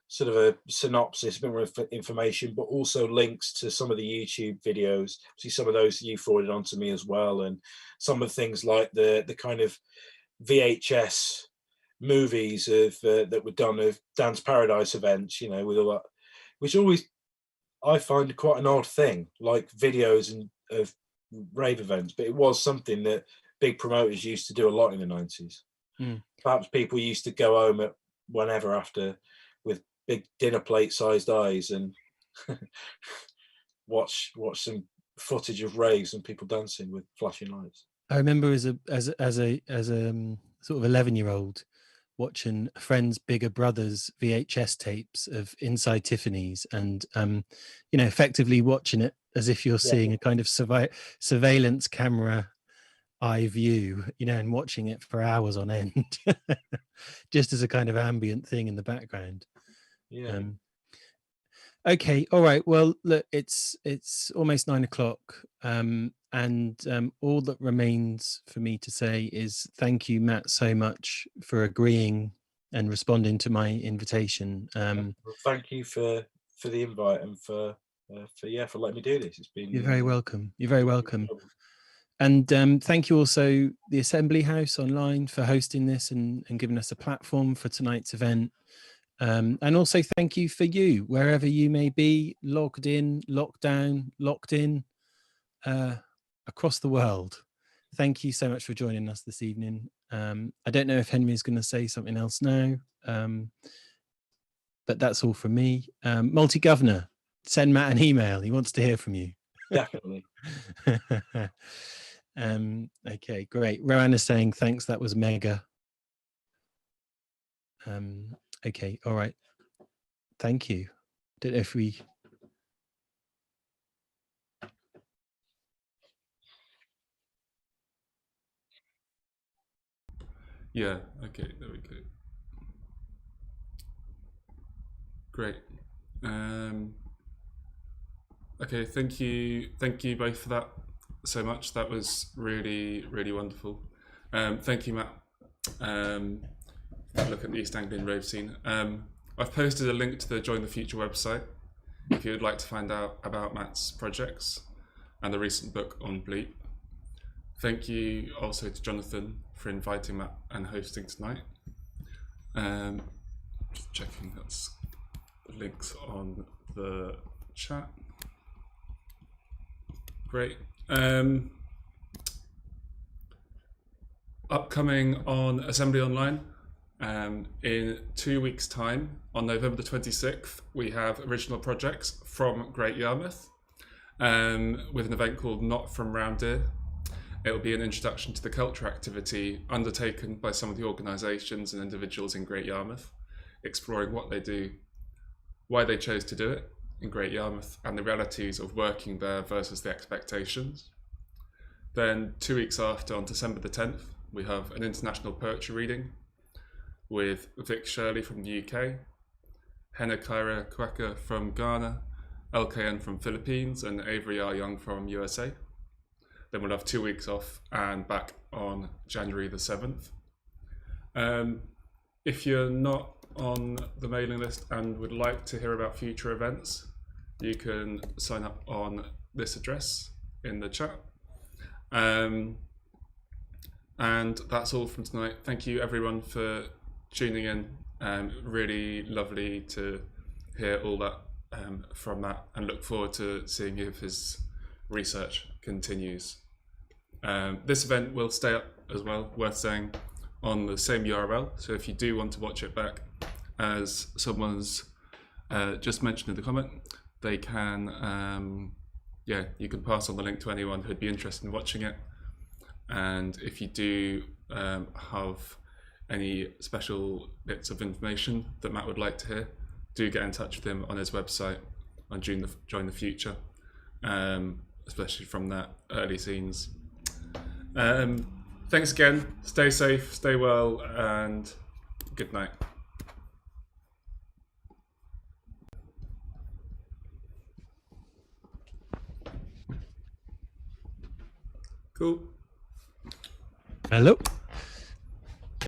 sort of a synopsis, a bit more information, but also links to some of the YouTube videos. See some of those you forwarded on to me as well, and some of the things like the kind of VHS movies that were done of Dance Paradise events, you know, with all that, which always I find quite an odd thing, like videos of rave events, but it was something that big promoters used to do a lot in the 90s. Perhaps people used to go home at whenever after with big dinner plate sized eyes and watch some footage of raves and people dancing with flashing lights. I remember as a sort of 11-year-old watching a friend's bigger brother's VHS tapes of Inside Tiffany's, and effectively watching it as if you're seeing a kind of surveillance camera eye view, and watching it for hours on end, just as a kind of ambient thing in the background. Okay, all right. Well, look, it's almost 9 o'clock, and all that remains for me to say is thank you, Matt, so much for agreeing and responding to my invitation. Well, thank you for the invite and for letting me do this. It's been you're very welcome. You're very welcome. And thank you also the Assembly House online for hosting this and giving us a platform for tonight's event. And also thank you for you, wherever you may be, logged in, locked down, locked in, across the world. Thank you so much for joining us this evening. I don't know if Henry's going to say something else now, but that's all from me. Multi-Governor, send Matt an email. He wants to hear from you. Definitely. Okay, great. Rowan is saying, thanks, that was mega. Okay, all right. Thank you. Don't know if we... Yeah, okay, there we go. Great. Okay, thank you both for that so much. That was really, really wonderful. Thank you, Matt. Look at the East Anglian rave scene. I've posted a link to the Join the Future website if you would like to find out about Matt's projects and the recent book on Bleep. Thank you also to Jonathan for inviting Matt and hosting tonight. Just checking that's the links on the chat. Great. Upcoming on Assembly Online, in 2 weeks' time, on November the 26th, we have original projects from Great Yarmouth, with an event called Not From Round Here. It will be an introduction to the culture activity undertaken by some of the organisations and individuals in Great Yarmouth, exploring what they do, why they chose to do it in Great Yarmouth, and the realities of working there versus the expectations. Then 2 weeks after, on December the 10th, we have an international poetry reading with Vic Shirley from the UK, Henna Kaira Kweka from Ghana, LKN from Philippines, and Avery R. Young from USA. Then we'll have 2 weeks off and back on January the 7th. If you're not on the mailing list and would like to hear about future events, you can sign up on this address in the chat. And that's all from tonight. Thank you everyone for tuning in. Really lovely to hear all that from Matt, and look forward to seeing if his research continues. This event will stay up as well, worth saying, on the same URL. So if you do want to watch it back, as someone's just mentioned in the comment, they can, you can pass on the link to anyone who'd be interested in watching it. And if you do have any special bits of information that Matt would like to hear, do get in touch with him on his website on Join the Future, especially from that early scenes. Thanks again, stay safe, stay well, and good night. Cool. Hello.